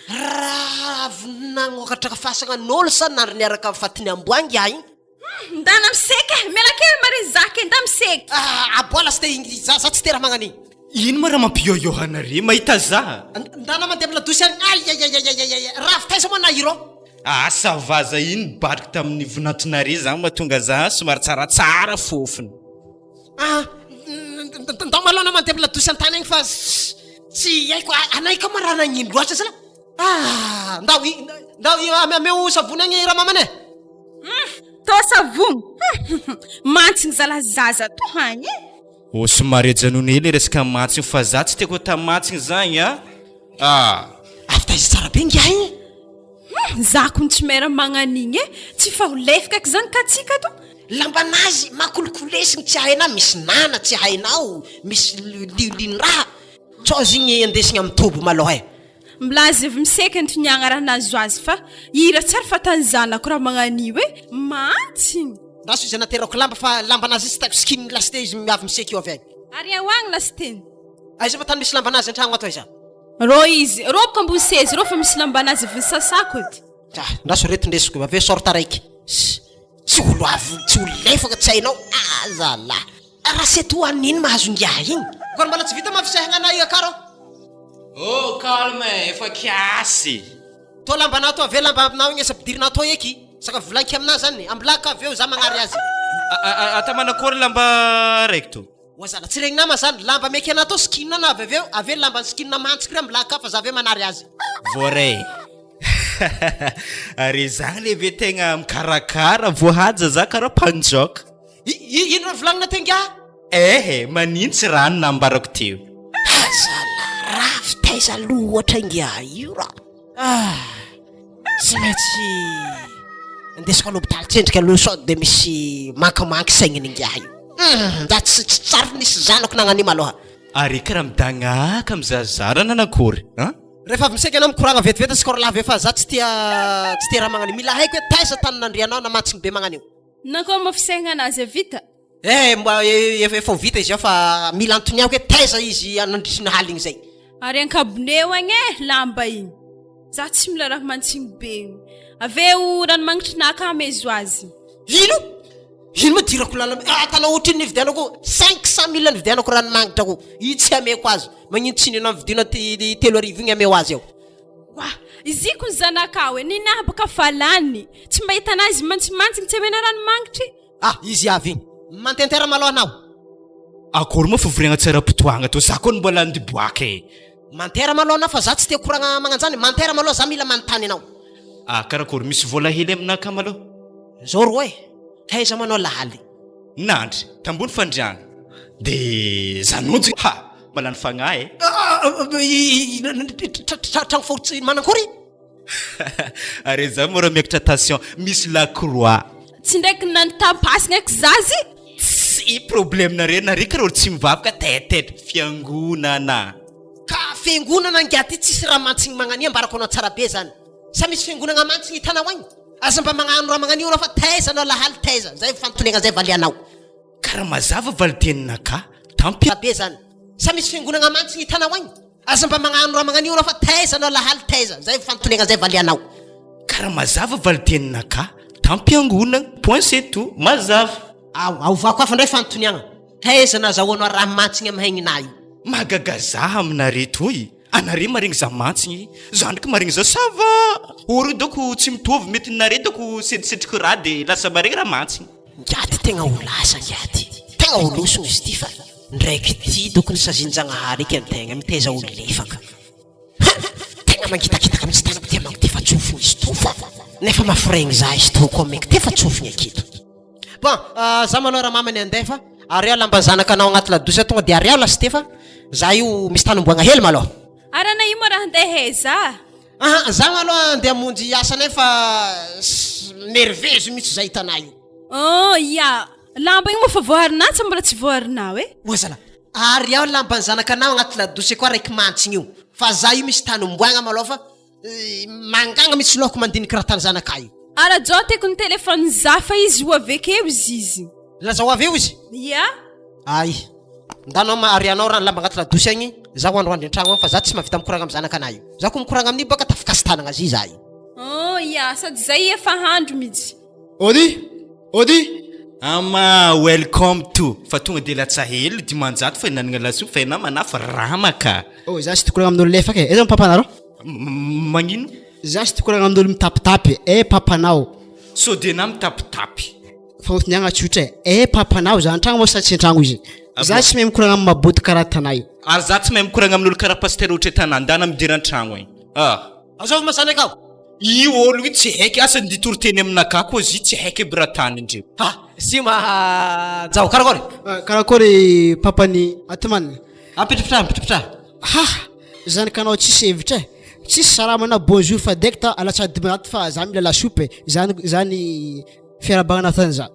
Ravinagnokatraka fasagnan'olo sa nary niaraka fatiny amboangy ahy. Ndana miseka melakely mare zaka nda miseka. Aboala sy za tsy tera magnany. Ino ma raha mampioyohanare mahita za? Ndana mandeha amina dosy any. Ravitaiza moa na iro. Savaza ino badika tamin'ny vonatinare zany mahatonga za somary tsaratsara fofony. Ndao malona mandeha amina dosy antany agny fa tsy haiko anay ka marana agnino loatra zala. Ndao ameo savony agny raha mamane. To savony. Mantsiny zala zaza to hagny. O somary ajanony hely resaka mantsiny fa za tsy tiako ta mantsiny zany Avitaiza tsara be ngiahy. Zako ny tsy mera magnanigny tsy fa ho lefaka zany katsika to. Lambanazy makolokolesiny tsy hainao misy nana tsy hainao misy lin-raha tsao igny andesigny amin'ny tobo maloha. Mlazy avy miseka ny toniagna raha nazo azy fa hira tsara fa tany zanako raha magnanio mantsiny. Raso izy naterako lamba fa lambanazy tsy tako skiny lasite izy miavy miseka io avy agny. Ary ahoagny lasiteny. Aiza fa tany misy lambanazy an-tragno ato iza. Ro izy roboko ambony sezy ro fa misy lambanazy avy sasako edy. Raso reto ndesiko avy sorta raiky. Tsy olo avy tsy olo lefaka tsy hainao zala. Raha seto anino mahazo ngiahy igny. Koa mbola tsy vita mafisahagna anay akaro. Oh, calme, efa kiasy. To lambana to avy lamba aminao igny sapidirina to eky. Saka volanky amina zany amblaka avy eo za magnary azy. Ata manakory lamba raiky to. Wazala tsy regny nama zany lamba meky ana to skinna na avy eo avy lamba skinna mantsiky amblaka fa za avy manary azy. Voray. Ary zany leve tegna mikarakara voahaja za karaha panjoka. Ino raha volagnina tenga? Manintsy rano nambarako teo. Taiza loatra ingia io raha. Tsy maintsy andesiko alopitaly tsendrika aloha sao de misy mankamanky saigniny ingia io. Da tsy tsara nisy zanako nagnanimo aloha. Ary karaha midagnaka mizazara nanakory Rehefa avy miseka anao mikoragna vetivety sy korala avy fa za tsy tia raha magnanio. Mila haiko hoe taiza tany nandrianao na mantsiny be magnanio. Nakô mafisahagna anazy vita. Mba efa ho vita izy ao fa mila antoniako hoe taiza izy nandrisiny haligny zay. Ary ankaboneo agny lamba igny. Za tsy mila raha mantsiny be. Aveo ranomagnitry nakamezo azy. Ino madirako lala atanao otriny nividianako 500 000 nividianako ranomagnitra ko. Io tsy ameko azy. Magnino tsiny anao vidina 3 arivo igny ameo azy ao. Iziko ny zanakao ninabaka falany. Tsy mahita anazy mantsimantsiny tsy amena ranomagnitry. Izy avy igny. Mantentera malo anao. Akory moa fivoriagna tsara pitoagna to za koa mbola andiboaka Mantera malo anao fa za tsy tia koragna magnanjany. Mantera malo za mila manontany anao. Karakory misy vola hely aminaka malo. Zao ro taiza manao lahaly. Nandry tambony fandriagna de zanonjy malany fagnahy tragno fortsy manakory. Are za mora miakatra attention misy lacroix. Tsy ndraiky nantampasina eky zazy. Tsy problème nare karaha olo tsy mivavaka tetete fiangonana. Ka fiangonana ngiaty tsisy raha mantsiny magnania mbarako anao tsara be zany. Sa misy fiangonana mantsiny hitanao agny. Aza mba magnano raha magnanio raha fa taiza anao lahaly taiza. Zay fanontaniagna zay valianao. Karaha mazava valiteninaka tampi be zany. Sa misy fiangonana mantsiny hitanao agny. Aza mba magnano raha magnanio raha fa taiza anao lahaly taiza. Zay fanontaniagna zay valianao. Karaha mazava valiteninaka tampiangonana point c'est tout mazava. Aovako afa ndray fanontaniagna. Taiza nazahoanao raha mantsiny amin'ny haigninay. Magagazaha aminare toy. Anare maregny za mantsiny, zandriko maregny za sava. Oro doko tsy mitovy mety nare doko sedisetriky raha de lasa maregny raha mantsiny. Ngiaty tegna olasa ngiaty. Tegna olosony izy ty fa ndraiky ty doko ny sazinjanahary eky antegna mitaiza olo lefaka. Tegna mangitakitaka mitsy tanako tia manko tefa tsofiny izy to fa nefa mafiregny za izy to koa meky tefa tsofiny akito. Bon, za malô raha mamany andefa ary lamba zanaka anao agnaty ladosy tonga de ary lasy tefa za io misy tanomboagna hely malô. Arana imo raha andeheza. Za malô andeha monjy asa nefa nerveuse mitsy za hitanay io. Ya, lamba igny moa fa voaharinao sa mbola tsy voaharinao e Oazala, ary aho lamban'ny zanakanao agnaty ladosy koa raiky mantsiny io. Fa za io misy tany omboagna malôha fa mangagna misy lôko mandiniky raha tany zanaka io. arajao teko ny telefony za fa izy ho avekeo izy Lazao avy eo izy. ya Ay. Ndanao ary anao raha lamba agnaty ladosy agny, za ho androandro an-tragno agny fa za tsy mahavita mikoragna amin'ny zanakanahy io. Za ko mikoragna amin'io baka tafakasy tanagna azy za io. oh ya sady zay efa handro mihitsy ody ama welcome to fa tonga de latsahely dimanjato fa nanagna lasopy fa ena manafa ramaka za sy tokoragna amin'olo lefaka e eza papanareo magnino za sy tokoragna amin'olo mitapitapy papanao so de na mitapitapy fagnontiniagna tsotra papanao za an-tragno moa satsy an-tragno izy za tsy mahay mikoragna amin'ny maboty karaha tanay ary za tsy mahay mikoragna amin'olo karaha pasteur ohatra tanandana midira an-tragno igny Azao mazanaka ao. io olo io tsy haiky asa nditoro teny aminaka koa zy tsy haiky aby raha tany indreo Si zao karakory. karakory papany atomany Ampitsotra. zanakanao tsisy hevitra tsisy saramana bonjour fa dekta alatsady manaty fa za mila lasopy zany fiarabagnana tany za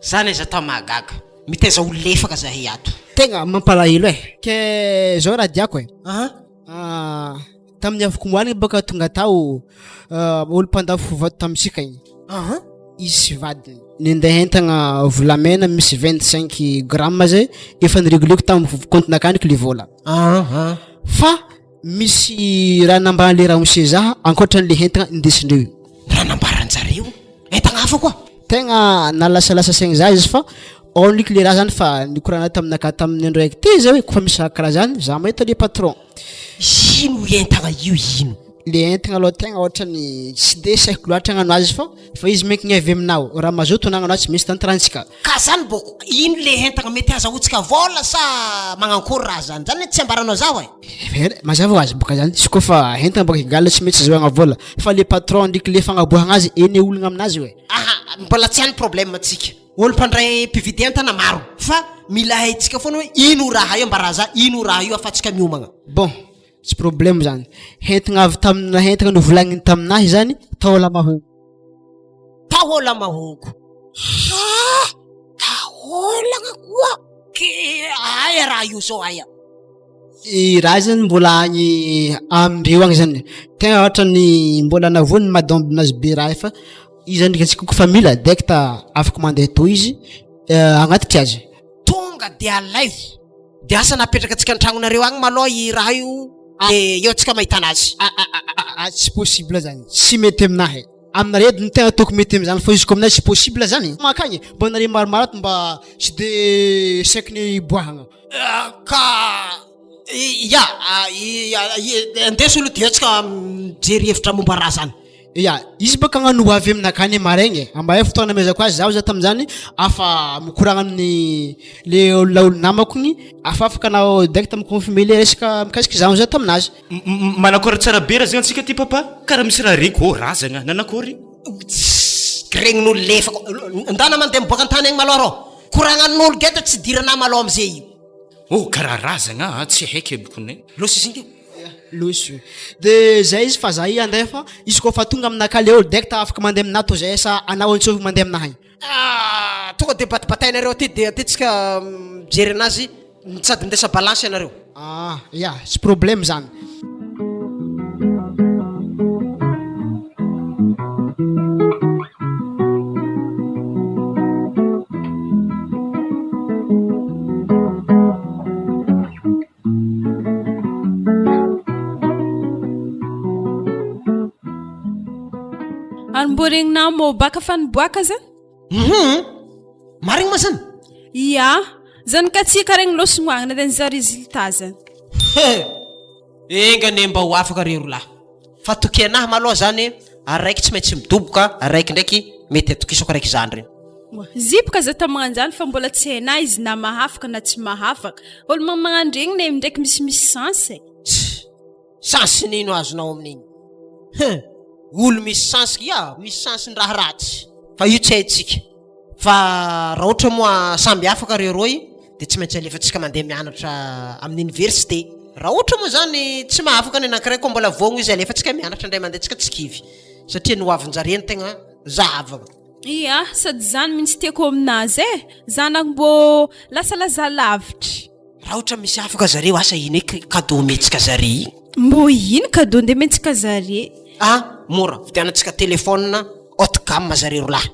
Zany iza tao mahagaga. Miteza olo lefaka za hiato. tegna mampalahelo ke zao raha diako tamin'ny avoko moany baka tonga tao olo mpandafo vato tamisika igny izy vadiny nindeha entagna volamena misy 25 gramma zay efa nireguleko tamin'ny compte-nakaniky le vola fa misy raha nambara le raha mose za ankoatran'le entagna indesindreo raha nambaranjareo entagna hafa koa tegna nalasalasa saigny za izy fa onliky le raha zany fa nikorana taminaka tamin'ny andro raiky ty zay hoe kofa misy raha karaha zany za mahita le patron ino entagna io ino le entagna aloha tegna ohatrany tsy de saiko loatra agnano azy fa izy meky ny avy aminao raha mazoto anagnano azy tsy misy tantrantsika ka zany boko ino le entagna mety azahotsika vola sa magnankôry raha zany zany tsy ambaranao zao mazava ho azy boka zany sy kofa entagna boka igala tsy mety zahoagna vola fa le patron ndraiky le fagnaboahagna azy eny ologna aminazy hoe mbola tsy hany problème atsika olo mpandray mpividy entana maro fa mila haitsika foana hoe ino raha io mbaraha za ino raha io afatsika miomagna bon tsy problème zany entagna avy tamina entagna no volagniny taminahy zany taola mahongo taolagna koa ke aya raha io zao aya raha zany mbola agny amindreo agny zany tegna ohatrany mbola navony madambinazy be raha fa izy zany ndraiky kofa mila dekta afaka mandeha to izy agnatitry azy tonga de alaivo de asa napetraka atsika an-tragnonareo agny malôha i raha io eo atsika mahitana azy tsy possible zany tsy mety aminahy aminareo ny tegna toko mety am'zany fa izy ko aminahy tsy possible zany makagny mba nare maromaro ato mba tsy de saiky ny boahagna ka andeso olo de atsika mijery hevitra momba raha zany izy baka agnano avy aminakany maregny amba e fotoana mezako azy zaho za tam'zany afa mikoragna amin'ny le olona olo namako igny afaka anao direct miconfirmer le resaka mikasiky zaho za taminazy manakôry tsara be raha zany antsika ty papa karaha misy raha reko razagna nanakôry regnin'olo lefako ndana mandeha miboaka an-tany agny malôha rô koragnan'olo geta tsy dirana malôha am'zay io karaha razagna tsy haiky abokony losy izy io losy de zay izy fa za i andeha fa izy kofa tonga aminaka le olo direct afaka mandeha aminahy to zay sa anao antsovy mandeha aminahy tonga de batibatainareo aty de atitsika mijery anazy sady mindesa balance ianareo tsy problème zany Anboregninao mô baka fa niboaka zany marigny ma zany zany ka tsika regny losognoagna de za résultat zany engane mba ho afaka rery lahy fa toky anahy malôha zany araiky tsy maintsy midoboka araiky ndraiky mety atokisako araiky zany reny zipoka za tamagnano zany fa mbola tsy hainah izy na mahafaka na tsy mahafaka olo magnano regny ne ndraiky misimisy sens sens nino azonao amin'igny olo misy sens misy sens raha ratsy fa io tsy haitsika fa raha ohatra moa samby afaka reroy de tsy maintsy alefatsika mandeha mianatra amin'ny université raha ohatra moa zany tsy mahafaka ny anankiray koa mbola vogno izy alefatsika mianatra ndray mandeha tsika tsikivy satria ny hoavinjareny tegna zavagna Ia, sady zany mihitsy tiako aminazy zanak mbô lasa laza lavitra. Raha ohatra misy afaka zareo asa iny cadeau metsika zare. Mbô ino cadeau nde mentsika zare? Mora vidianantsika telefônina haute gamme zareo lahy.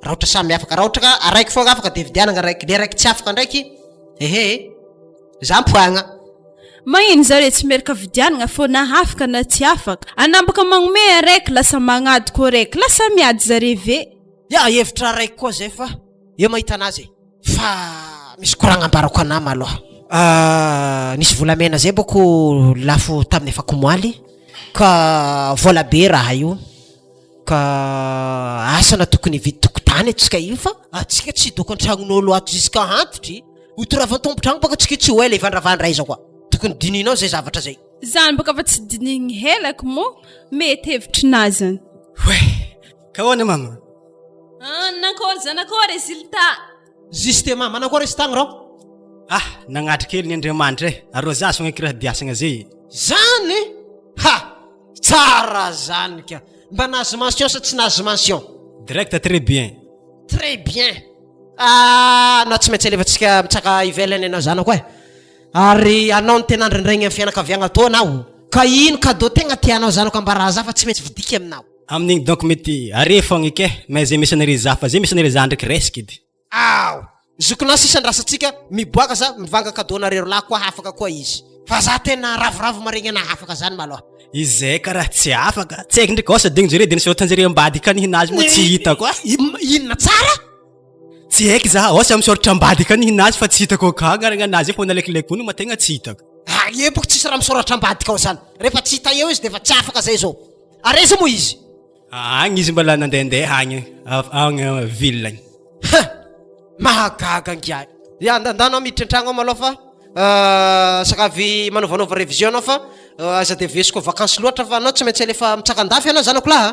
Raha ohatra samy afaka, raha ohatra ka araiky fogna afaka de vidianana araiky, le araiky tsy afaka ndraiky za mpoagna. Magnino zare tsy meraka vidianana fô na afaka na tsy afaka. Anambaka magnome araiky lasa magnady ko araiky, lasa miady zare ve. Hevitra araiky koa zay fa eo mahita anazy fa misy koragna ambarako anah maloha. Nisy volamena zay boko lafo tamin'ny efa komoaly ka vola be raha io ka asana tokony vidy tokotany atsika io fa atsika tsy doko an-tragnon'olo ato jusqu'à antitry hotoravan'ny tompotragno baka atsika tsy ho ela ivandravandra iza koa tokony dininao zay zavatra zay. Zany baka fa tsy dinigny helako mo mety hevitrinazy. Ka hoana mama? Nankôry zanakôry résultat? Justement manakôry izy tagny rao? Nagnatry kely ny Andriamanitra arô za fogna kiraha diasagna zay. Zany? Tsara zany ka. Mba nazy mention sa tsy nazy mention? Direct très bien. Très bien. Na tsy maintsy alevantsika mitsaka ivelany anao zanako ary anao ny tena andrindraigny amin'ny fianakaviagna atao anao. Ka ino cadeau tegna tianao zanako ambara za fa tsy maintsy vidiky aminao. Amin'igny donc mety are fogna ke mais zay misy anare za fa zay misy anare za ndraiky resky edy. Zokona sisa ndrasatsika miboaka za mivanga cadeau nareo lahy koa afaka koa izy. Fa za tena ravoravo maregny ana afaka zany maloha. Izay karaha tsy afaka. Tsy haiko ndraiky asa digny jare de nisy ohatanjare ambadika anihinazy mo tsy hita koa. Inona tsara? Tsy haiko za asa misoratra ambadika anihinazy fa tsy hitako ka agnarana anazy fô nalekileko no mategna tsy hitako. Boko tsisy raha misoratra ambadika ao zany. Rehefa tsy hita eo izy de fa tsy afaka zay zao. Areza mo izy? Agny izy mbala nandehandeha agny ville agny. Mahagaga ngiahy. Andanao miditra an-tragno maloha fa sakavy manovanova révision anao fa aza de vesiko vacances loatra fa anao tsy maintsy alefa mitsakandafy anao zanako laha.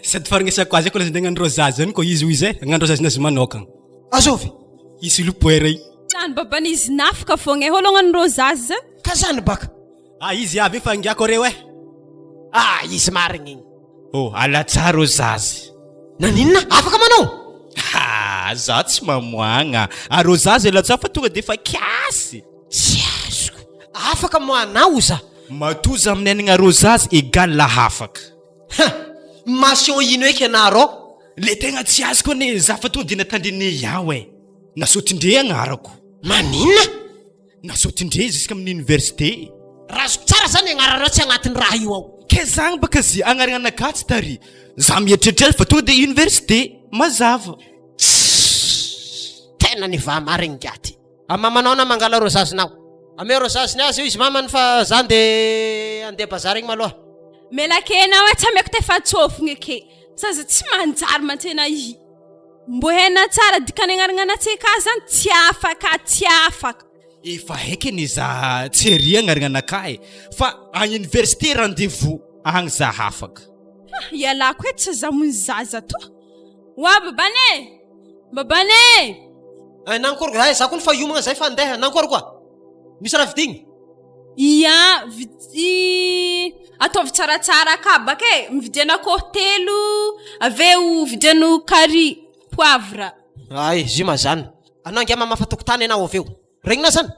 Sady faragnesako azy koa laza ndeha hagnandro zazy zany koa izy hoy zay hagnandro zazy nazy manokagna. Azovy? Izy lopoera io. Zany baban'izy nafika fogna holongany rô zazy zany. Ka zany baka. Izy avy fa angiako reo izy marigny igny. Alatsara o zazy. Naninona? Afaka manao? Za tsy mamoagna. Arô zazy alatsa fa tonga de fa kiasy. Tsy azoko. Afaka moanao za. Matoza amin'ny ainagna arô zazy égal lahafaka. Mention ino eky anarô? Le tegna tsy azoko ne za fa tonga de natandrine iaho nasaotindre agnarako. Maninona? Nasaotindre jusqu'à amin'ny université. Razoko tsara zany agnarana tsy agnatin'ny raha io ao. Ke zagny baka zy agnarana nakatsy tary. Za mieritreritra fa tonga de université mazava. Tena ny va marigny gaty. Mamanao na mangala rosazinao. Ame rosaziny azy io izy mamany fa zany de andeha bazary igny maloha. Melakenao tsy ameko tefa tsofigny ke. Saza tsy manjary mantena i. Mbo hena tsara dikany agnarana tsika zany tsy afaka. Efa haiko ny za tsery agnarana nakahy fa agny université rendez-vous agny za hafaka. Ialako tsy za mony zaza to. Wa babane. Nankôry za koa fa iomagna zay fa andeha nankôry koa. Misy raha vidigny? Ataovy tsaratsara ka bake mividiana telo aveo vidiano curry poivre. Izy mazany. Anao ngia mamafa tokotany anao aveo. Regnina zany?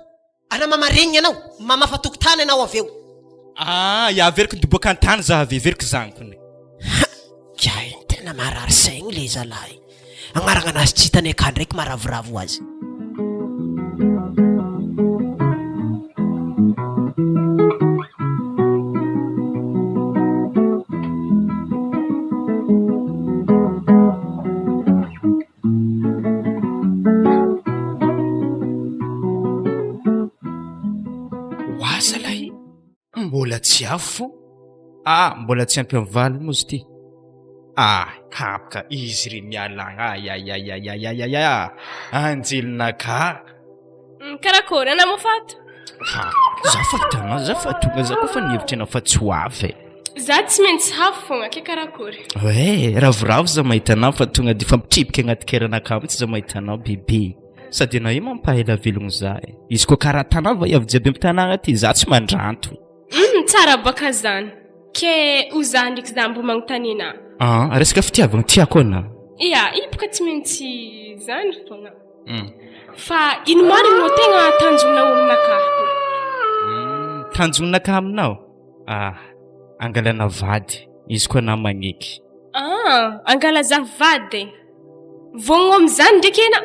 Ana mama regny anao, mamafa tokotany anao aveo. Averiko niboaka antany za aveveriko zankony. Kiay tena marary saigny le zalahy. Agnarana anazy tsy hitany aka ndraiky maravoravo azy. Wazalahy mbola tsy afo mbola tsy ampy amvaly mozy ty. Hapaka izy ry mialagna. Anjelinaka. Karakôry ana mofato? Za fa tonga za koa fa nihevitra anao fa tsy ho afy. Za tsy maintsy hafo fogna ke karakôry. Ravoravo za mahita anao fa tonga de fa mitripika agnaty keranaka mitsy za mahita anao bebe. Sady anao io mampahela velogno za izy koa karaha tanava avy jiaby amin'ny tanàgna ty za tsy mandranto. Tsara baka zany. Ke uza ndraiky za mbo magnontany ana. Resaka fitiavagna tiako ana. Ia, ipoka tsy maintsy zany foana. Fa ino mariny no tegna tanjonao aminakahy? Tanjonaka aminao? Angalana vady, izy koa na magneky. Angala zavady. Vogno am'zany ndraiky ena?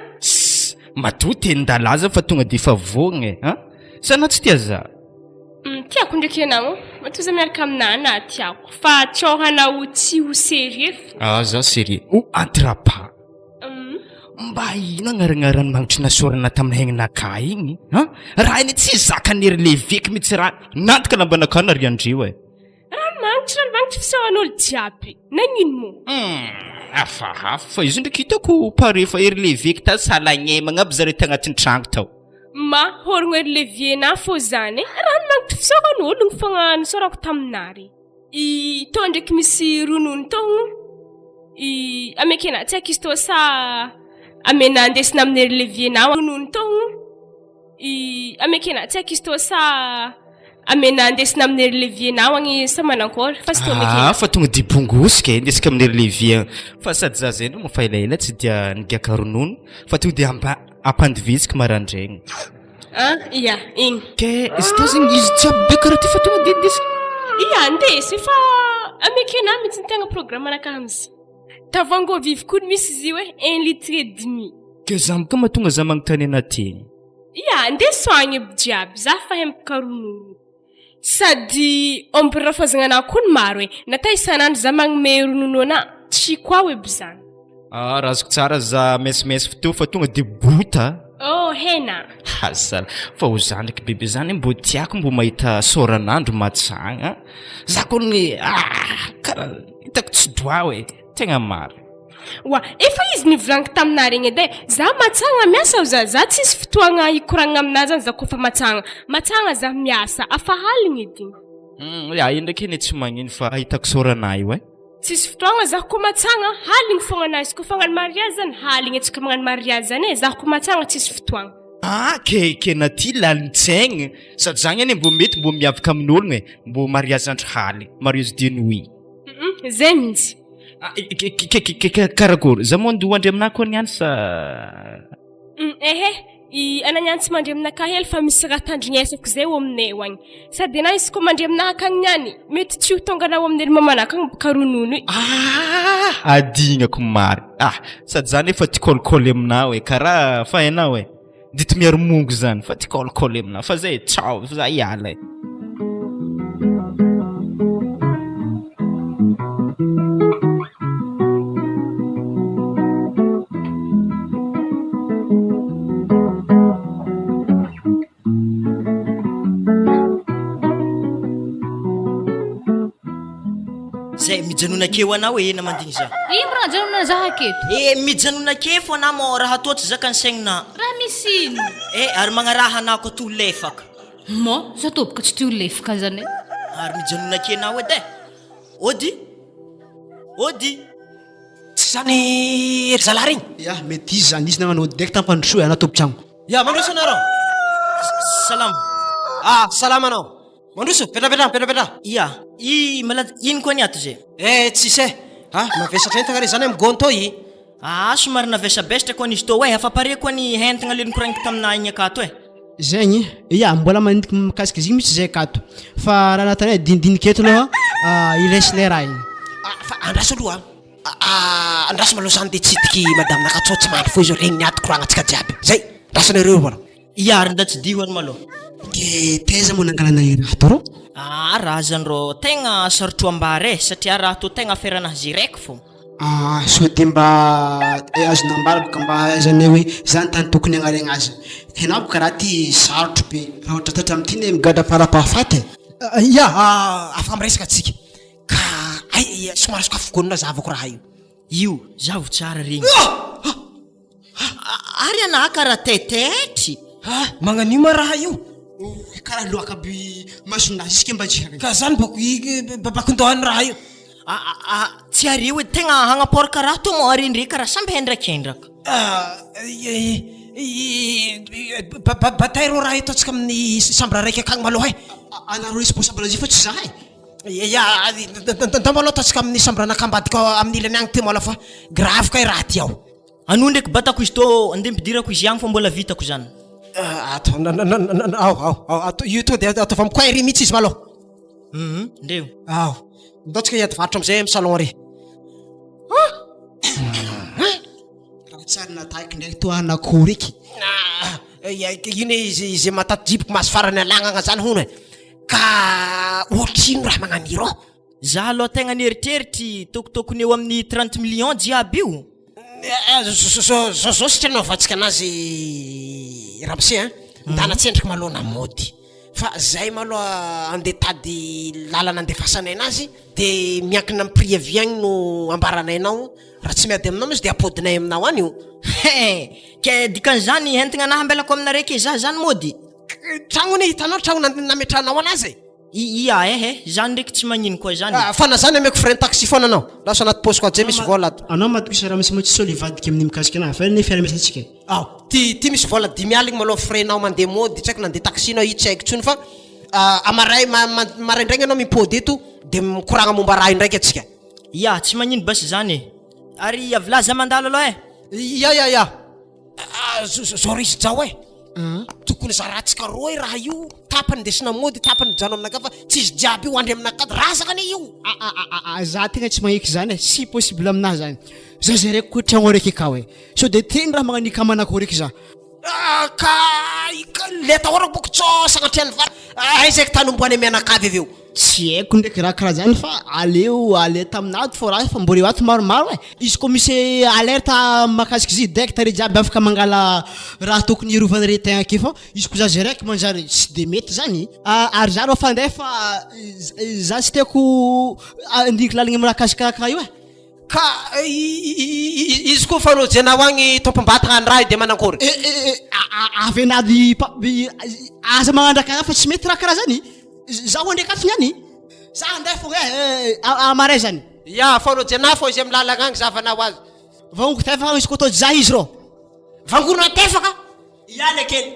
Matoa teny-dalaza fa tonga de fa vogna sanao tsy tia za? Tiako ndraiky enao, matoa za miaraka aminah na tiako. Fa tsohanao tsy ho sérieux. Za sérieux. Atrapa. Mba ino agnaragnarany magnitry nasorana tamin'ny hegninakahy igny? Raha iny tsy zakan'ery leveky mitsy raha nantika lambanakahy nary andreo Ranomagnitry fisaohan'olo jiaby. Nagnino mo? Hafa fa izy ndraiky hitako pare fa ery leveky ta salagné magnaby zare tagnatin'ny trango tao. Ma horogno ery leviena fô zany ranomagnitry fisaohan'olo ny fogna nisorako taminary. To ndraiky misy ronono togno amekena tsy aiky izy to sa amena andesina amin'ny ery leviena ronono togno amekena tsy aiky izy to sa amena andesina amin'ny ery leviena agny sa manankory fa sy to amekena fa tonga di bongosika indesika amin'ny ery levien fa sady za zay no mafa elaela tsy dia nigaka ronono fa tonga di ampandivisika marandraigny. Ia, igny. Ke izy to zegny izy tsy aby be karaha ty fa tonga di indesika. Ia, ndesy fa amekena mitsy ny tegna programme anakahy amzy. Tavango vivy koa misy izy hoe 1 litre et demi. Ke zamy ka mahatonga za magnotany anateny. Ia, ndeso agny jiaby za fa hempaka ronono. Sady ompirafazagna anah koa ny maro nata isanandro za magnome ronono ana tsy koa hoe bizany. Razoko tsara za mesimesy fito fa tonga di bota. Hena. Hasala fa ho zany ndraiky bebe zany mbo tiako mbo mahita soranandro matsagna. Za koa ny karaha hitako tsy doa hoe tegna maro. Wa efa izy nivolaniko taminary igny edy za matsagna miasa ho za tsisy fotoagna hikoragna aminazy zany za kofa matsagna za miasa afa haligny edy. Ino ndraiky eny tsy magnino fa hitako sorana io tsisy fotoagna za ko matsagna haligny fogna anazy kofa magnano mariage zany haligny antsika magnano mariage zany za ko matsagna tsisy fotoagna. Ke na ty lalintsaigny sady zagny eny mbo mety mbo miavaka amin'ologno mbo mariage andro haly mariage de nuit. Zay mihitsy. Karakory za moa ndoandry aminah koa niany sa ananiany tsy mandry aminakahy hely fa misy raha tandrignesako zay o aminay agny sady na izy koa mandry aminah akagny niany mety tsy ho tonga anao amin'ny mamana akagny boka ronono adignako mary sady zany efa tikolikoly aminah hoe karaha fa hainao hoe dito miaro mongo zany fa tikolikoly aminah fa zay tsao za hiala zay mijanonakeo anao ena mandigny za. Ino raha janona za aketo? Mijanonake fo anao mo raha toatsy zakany saignina. Raha misy ino? Ary magnaraha anao ko to lefaka. Mo, za toboka tsy tia ho lefaka zany. Ary mijanonake anao edy Ody. Tsy zany ery zalahy regny? Ya, mety izy zany izy nagnano direct tampandrosoa anao tompon-tragno. Ya, mandroso anareo. Salama. Salama anao. Mandroso, petra. Ia, ino koa niato zay? Tsisy mavesatra entagna re zany am'gôny to somary navesabesatra koa nizy to hoe hafa pare koa ny hentagna le nikoragniky taminah igny akato zegny ya mbola mandiky mikasiky izy mihitsy zay akato fa raha natanay dindinika eto aloha ilaisinay raha igny fa andraso aloha andraso maloha zany de tsitiky madame nakatsao tsy mandry fo izy regny niato koragnantsika jiaby zay rasanareo mana iarinda tsy diho any maloha ke teza moa nangalana raha to ro raha zany ro tegna sarotro ambary satria raha to tegna aferanazy raiky fo so de mba azona ambara boka mba zany hoe zany tany tokony agnaregna azy henao boka raha ty sarotro be raha ohatra tatra am'ty ne migada parapahafaty afaka miresaka atsika ka somary sokafogonina zavako raha io zavo tsara regny ary anah karaha tetetry magnanio ma raha io karaha loaka aby masonazy isika mba tsika ka zany bakondohany raha io tsy ary hoe tegna hagnaporaka raha to mo arindri karaha samby hendrakendraka batairo raha ito atsika amin'ny samby raha raiky akagny maloha anaro responsable azy fa tsy za da malao tatsika amin'ny sambranaka ambadika amin'ny ilany agny ty mala fa grave kay raha ty ao. Ano ndraiky batako izy tô andeha mpidirako izy agny fa mbola vitako zany. Io to de ataova mikohery mihitsy izy malao. Ndeo. Ndaotsika hiady varitra amizay amin'ny salon ary. Tsary nataiky ndraiky to anakoryky. Ino izy matadibiko maso farany alagnana zany hono ka ohatrino raha magnaniro. Za aloha tegna nieritreritry tokotokony eo amin'ny 30 millions jiaby io. Zao sitra navatsika anazy ramse ndana tsendriky maloha namody fa zay maloha andeha tady lalana andefasanay anazy de miankina amin'ny prix avy agny no ambaranay anao raha tsy miady aminao izy de apodinay aminao any io. Ke dikan'izany entagna anahy ambelako aminaraiky za zany mody. Tragnony hitanao tragno nametranao anazy. Zany ndraiky tsy magnino koa zany. Fana zany ameko frein taxi foana anao. Lasa anaty poche ko aje misy vola ato. Anao matokisa raha misy motsy solo ivadika amin'ny mikasika anahy fa ne fiara-miasantsika. Ty misy vola 10 aligny malo freinao mandeha mody tsy haiko nandeha taxi nao tsy haiko tsony fa amaray maraindraigny anao mipody eto de mikoragna momba raha indraiky atsika. Tsy magnino basy zany. Ary avlaza mandalo aloha zao risy jao tokony zaratsika roa raha io tapany ndesina mody tapany jano aminaka fa tsisy jiaby io andry aminaka rasaka ne io. Za tegna tsy magneky zany si possible aminahy zany. Za zay raiky koa tragno araiky akao so de teny raha magnanika manako raiky za. Ka le tahorako boko tsô sagnatriany va aizaky tany omboany mianakavy avy eo. Tsy haiko ndraiky raha karaha zany fa ale taminato fô raha fa mbore ato maromaro izy koa misy alerte makasiky izy direct re jiaby afaka mangala raha tokony irovanare tegna ake fa izy koa za zay raiky manjary tsy de mety zany ary za rô fandeha fa za tsy tiako andiniky lalagna amin'ny raha kasikarakaraha io ka izy koa fanojena agny tompom-batagna andraha de manankory avy anady aza magnandraka fa tsy mety raha karaha zany za ho ndraiky afiny any za andeha fô amaray zany fanojena fô izy amin'ny lalagna agny zavanao azy vangongo tefaka izy koa za izy rô vangorona tefaka lekely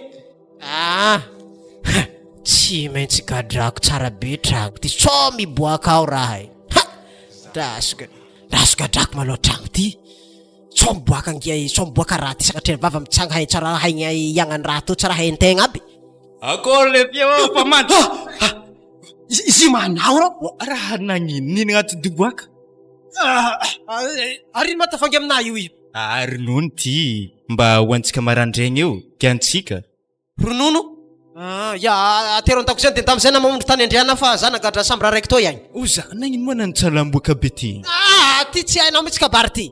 tsy maintsy gadrako tsara be tragno ty so miboaka ao raha rasgadrako maloha tragno ty so miboaka angia so miboaka raha ty sakatria vava mitsanga hay tsara haigna iagnany raha to tsara haintegna aby. Akory le tia pamady. Izy manao raha nagnino niny agnaty diboaka. Ary matafangy aminah io io. Ronono ty mba hoantsika marandraigny eo kiantsika. Ronono? Atero antako zany de ndamizay na mamondro tany andriana fa za nagadra sambra raiky to ihany. Za nagnino moa nanitsalamboaka be ty. Ty tsy hainao mihitsy kabary ty.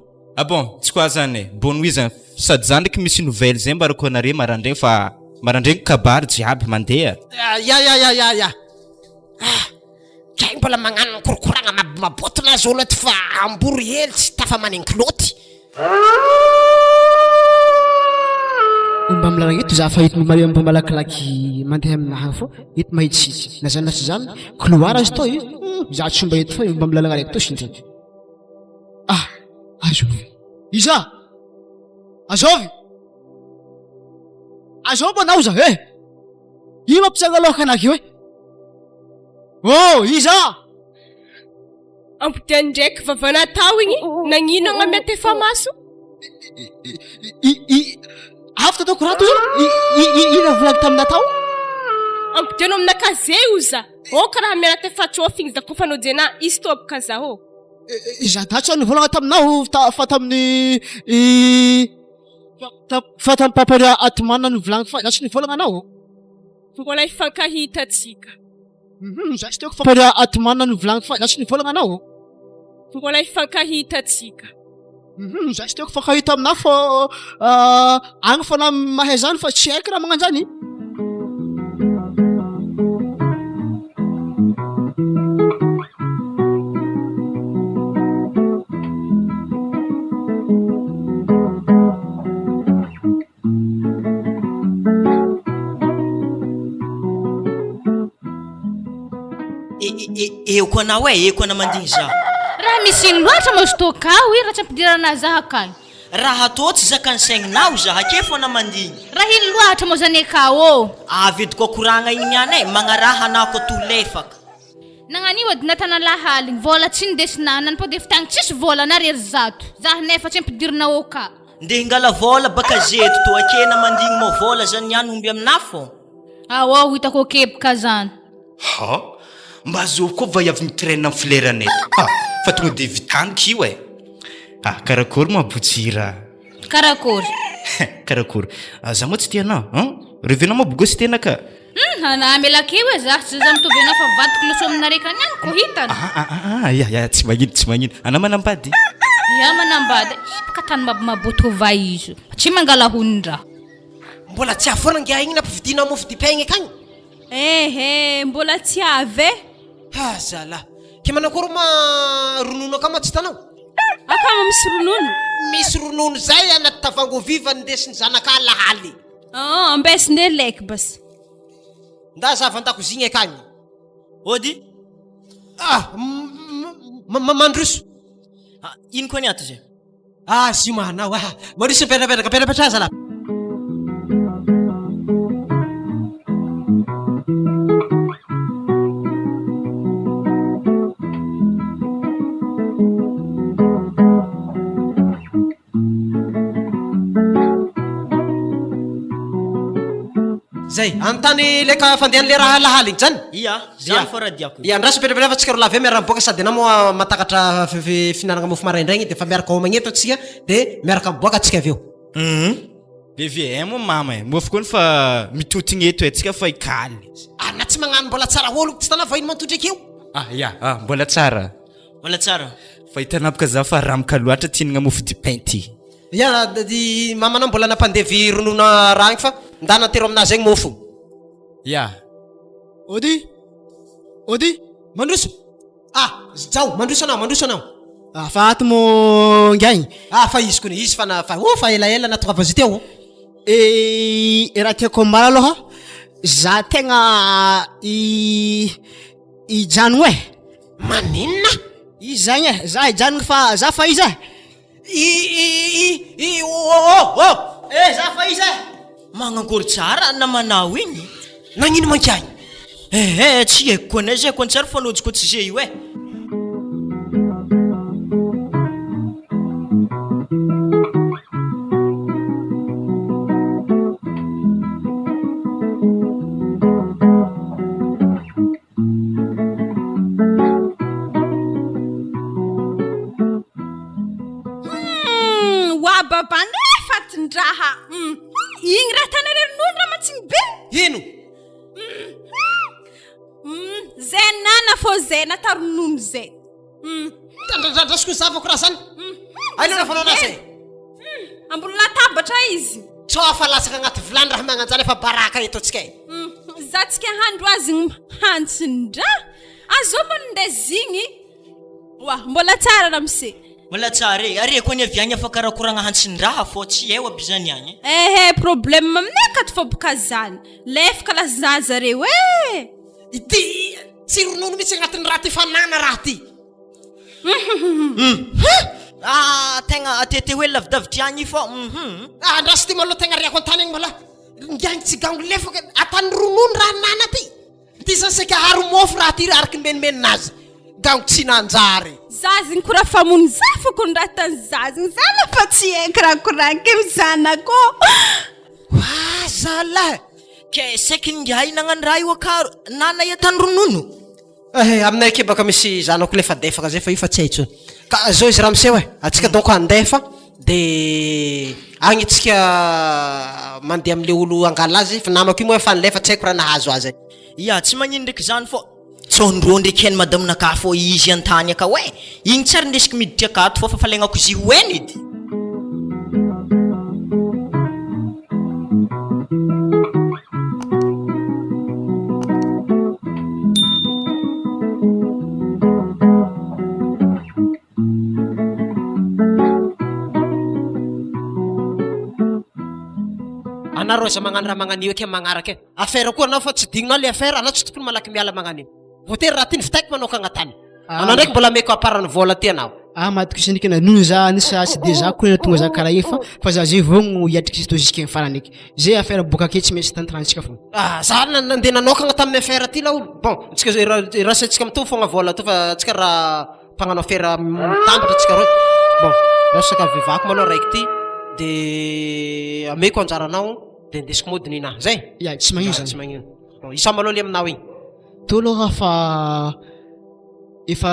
Bon, tsy koa zany bonne nuit zany sady zany ndraiky misy nouvelle zay mba rako anare marandraigny fa marandraigny kabary jiaby mandeha. Tray mbola magnano korokoragna mabotona azy olo aty fa ambory hely tsy tafa manengy loty. Mba milaragna eto za fa hita mba malakilaky mandeha aminahy fô hita mahitsitsy na zany na tsy zany couloir azy to za tsy mba hita fa mba milalagna raiky to sindraiky. Azovy iza azovy anao za ino mampitsanga lohaka anaky iza ampitiany ndraiky vavana tao igny nagnino agnamety efa maso afaka ataoko raha to ina volagy tamina tao ampitiano aminakaze io za karaha miarata efa tsofigny za koa fanojena izy to abaka za za datsy nivolagna taminao fa tamin'ny fa tamin'ny papary atomana nivolagna fa datsy nivolagna anao mbola ifankahitatsika za tsy tiako papary atomana nivolagna fa datsy nivolagna anao mbola ifankahitatsika za tsy tiako fankahita aminahy fa agny fa na mahay zany fa tsy haiko raha magnano zany eo koa anao eo koa na mandigny za raha misy ino loatra mazo toka raha tsy ampidirana za akany raha to tsy zakany saigninao za hake fô na mandigny raha ino loatra mo zany akao avy ediko akoragna igny ihany magnaraha anako to lefaka Nagnanio edy natana lahaligny vola tsy ndesina nanpo de fitagny tsisy vola na rery zato. Zah nefa tsy ampidirina ao ka. Ndeha hingala vola baka zeto to akena mandigny mo vola zany ihany omby aminafo. Ao hitako kepoka zany. Ha? Mba azo koa va avy mitraina amin'ny fileranay. Ha, fa tonga de vitaniko io e. Ah, karakory mabotsira. Karakory. Karakory. Za moa tsy tianao, revenao mabogo sy tena ka. Ana melakeo e zah tsy zah mitovy anao fa vadiko loso aminareka niany ko hitany. Ya, tsy magnino. Ana manambady. Ya manambady. Baka tany maboto vai izo. Tsy mangala honindra. Mbola tsy afona ngia igny nampividina mofo dipegny akagny. Mbola tsy avy. Ha zala. Ke manakory ma ronono ka ma tsy tanao? Akama misy ronono. Misy ronono zay anaty tavango viva ndesiny zanaka lahaly. Ambesine lek bas. Nda zavan-dakozigny akagny. Ody? Mandroso. Ino koa niato zay? Si manao. Mandroso petrapetra zala. Zay, antany leka fandehan le raha lahaligny zany. Ia, zany fa radiako. Ia, andraso petrapetra fa tsika ro lavy miara-miboaka sady anao moa matakatra finanana mofo maraindraigny de fa miaraka homagneto atsika de miaraka miboaka atsika aveo. Bevie mo mama mofo koa fa mitotigny eto atsika fa ikaly. Na tsy magnano mbola tsara olo tsy tanao va ino mantotry akeo? Ya, mbola tsara. Mbola tsara. Fa hitanapaka za fa ramaka loatra tinagna mofo dipin ty. Ya, di mamanao mbola nampandevy ronono ragny fa ndana tero aminazy egny mofo. Ya. Ody? Mandroso. Mandroso anao. Fa ato mo ngiagny. Fa izy kony izy fa ela na tonga vazy teo. Raha tiako ambara aloha za tegna i janogno e. Maninona? Izagny za ijanogno fa za fa izy Za fa izy magnakory tsara na manao igny. Nagnino mankiagny? Tsy haiko koa anay zay koa tsara fanojiko tsy zay io e. Baba nefa tindraha. Igny raha tanare ronono raha matsiny be. Ino? Zay nana fô zay nata ronono zay. Tandradrasiko zavako raha zany. Ainao na fanao anazy. Ambony latabatra izy. Sao afa lasaka agnaty vilany raha magnanjany efa baraka eto atsika e. Za tsika handro azy hantsindra. Azomba ndezigny. Mbola tsara ramse. Mbola tsara are koa ny aviagny afa karakoragna hantsin-draha fô tsy eo abizany agny. Problème aminay akato fa boka zany. Lefaka lazaza reo e. Ity tsy ronono mitsy agnatin'ny raha ty fanana raha ty. Tegna atete hoe lavidavitry agny fô. Andraso ty malo tegna riako antany agny mbola. Ngiagny tsy gango lefaka atany ronono raha nana ty. Ty sasaka haro mofo raha ty araky menimeninazy. Gango tsy nanjary. Zaziny kora famony zafo kon raha tany zaziny zana fa tsy ekirakoranke mizanako. Zala. Ke seky ngiahy nagnano raha io akaro nana iatany ronono. Aminay ake baka misy zanako lefa defaka zay fa io fa tsy haitsony. Ka zao izy ramseo atsika donc andefa de agny atsika mandeha amle olo angala azy fa namako io moa efa nilefa tsy haiko raha nahazo azy. Ia, tsy magnino ndraiky zany fô tsondro ndraiky heny madame naka fô izy antany aka hoe igny tsara ndesiky miditra akato fô fa falagnako izy hoeny edy. Anaro za magnano raha magnanio ake magnaraka e. Affaire koa anao fa tsy digninao le affaire anao tsy tokony malaky miala magnanio. Votery raha ty ny fitaiko manao ka agnatany. Anao ndraiky mbola meko aparany vola ty anao. matiko isinikina noho za nisa sy de za koa na tonga za karaha iny fa za zay vao no hiatriky izy to jusqu'à farany eky zay affaire boka ake tsy maintsy tantarantsika fo za nandeha nanokagna tamin'ny affaire ty laolo bon tsika rasantsika mitovy fogna vola to fa tsika raha mpagnano affaire mitambatra tsika roy bon rasaka vivako malao raiky ty de ameko anjaranao de ndesiko modiny ina zay ya tsy magnino zany tsy magnino bon isa malao le aminao igny to aloha fa efa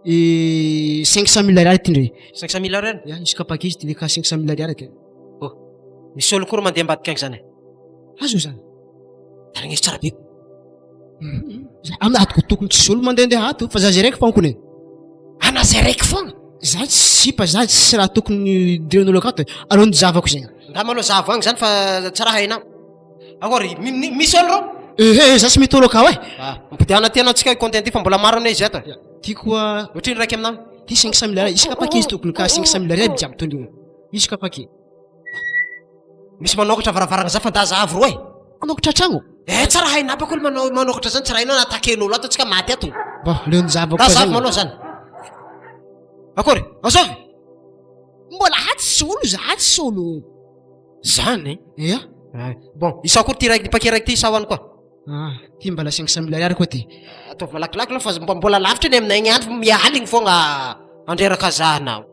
500 000 ariary ty ndre 500 000 ariary ya isaka paquet ty le ka 500 000 ariary ake misy olo koa mandeha ambadika agny zany azo zany tarignesy tsara be amina atoko tokony tsisy olo mandehandeha ato fa za zay raiky fankony ana zay raiky fogna za tsy sipa za tsy raha tokony diren'olo akato alony zavako zegny nda malo zavo agny zany fa tsara hainao akory misy olo ro za tsy mitolo akao mpidiana ty anao tsika content ty fa mbola maro ane izy ato ty koa ohatriny raiky aminao ty 500 000 ariary isaka paquet izy tokony ka 500 000 ariary jiaby tolio isaka paquet misy manokatra varavaragna za fa nda zavo ro manokatra tragno tsara hainapako olo manokatra zany tsara hainao nataken'olo ato tsika maty ato bon leony zavako da zavo malao zany akory azovy mbola hatsy olo za hatsy olo zany ya bon isa kory ty raiky paquet raiky ty isa hoany koa ty mbala 500 000 ariary koa ty ataovy malakilaky lo fa mbola lavitra iny aminay igny andro mialigny fogna andreraka zahanao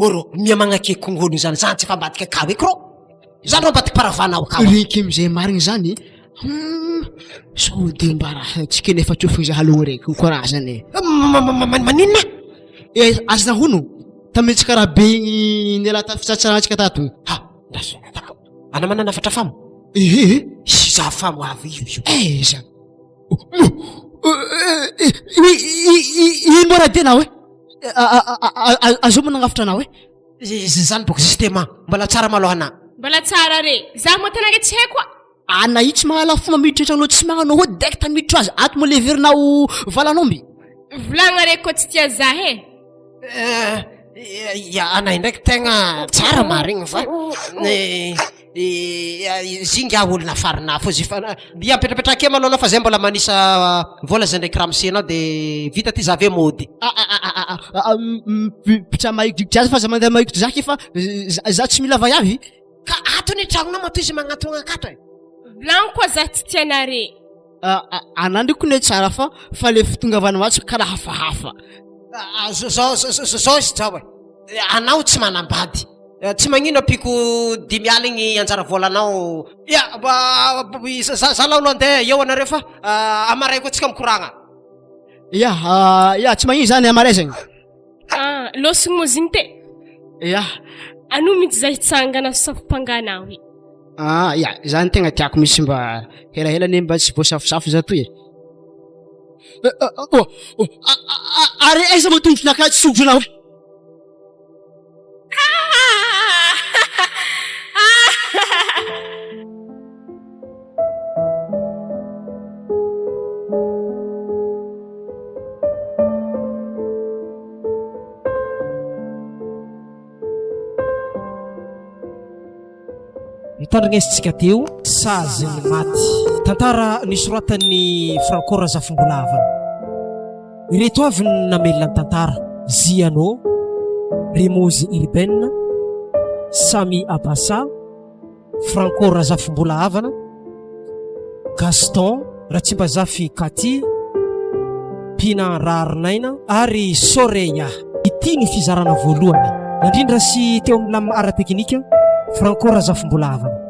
oro mia magnakeky kongolony zany zany tsy fa ambadika akaw eky ro zany ro ambadika paravanao akaw reky amizay marigny zany so de mbara tsika nefa tsofigny za haloha raiky koraha zany maninona aza hono tamitsy karaha be niala fitsatsarantsika tato ana manana fatra famo sy za famo avy io za ino mora denao azo managafitra anao zany boko systema mbola tsara maloha ana mbala tsara re za moa tanage tsy haiko ana io tsy mahala fomba miditra antranao tsy magnanao ho direct miditra azy ato mo leverinao valanomby volagna re ko tsy tia za ya anay ndraiky tegna tsara marigny fa zinga olona farina fo zy fa miampetrapetrake malao anao fa zay mbola manisa vola zay ndraiky ramosena de vita ty zavy mody pitsa mahikidrikitry azy fa za mandeha mahikitry zaky fa za tsy mila vaiavy ka atony tragnonao matoy izy magnatogna akato volagno koa za tsy tianare anandry koa ne tsara fa le fitongavana matsy karaha hafahafa zao izy zao anao tsy manambady tsy magnino apiko 10 aligny anjara volanao za laolo andeha eo anareo fa amaray koa tsika mikoragna ya tsy magnino zany amaray zegny losigny moa ziny te ya ano mitsy za hitsangana safimpanganao ya zany tegna tiako misy mba helahela ne mba tsy voasafosafo za toy ary aiza matongotra naka tsy sogotranao mitandrignesitsika teo sazy ny maty tantara nisoratan'ny frankora zafimbolavana ireto avy namelona ny tantara zianao remozy urbaine samy abasa frankora zafimbolavana gaston ratsimba-zafy kati pina rarinaina ary soreya ity ny fizarana voalohany nandrindra sy teo amin'ny lamy ara teknika frankora zafimbolavana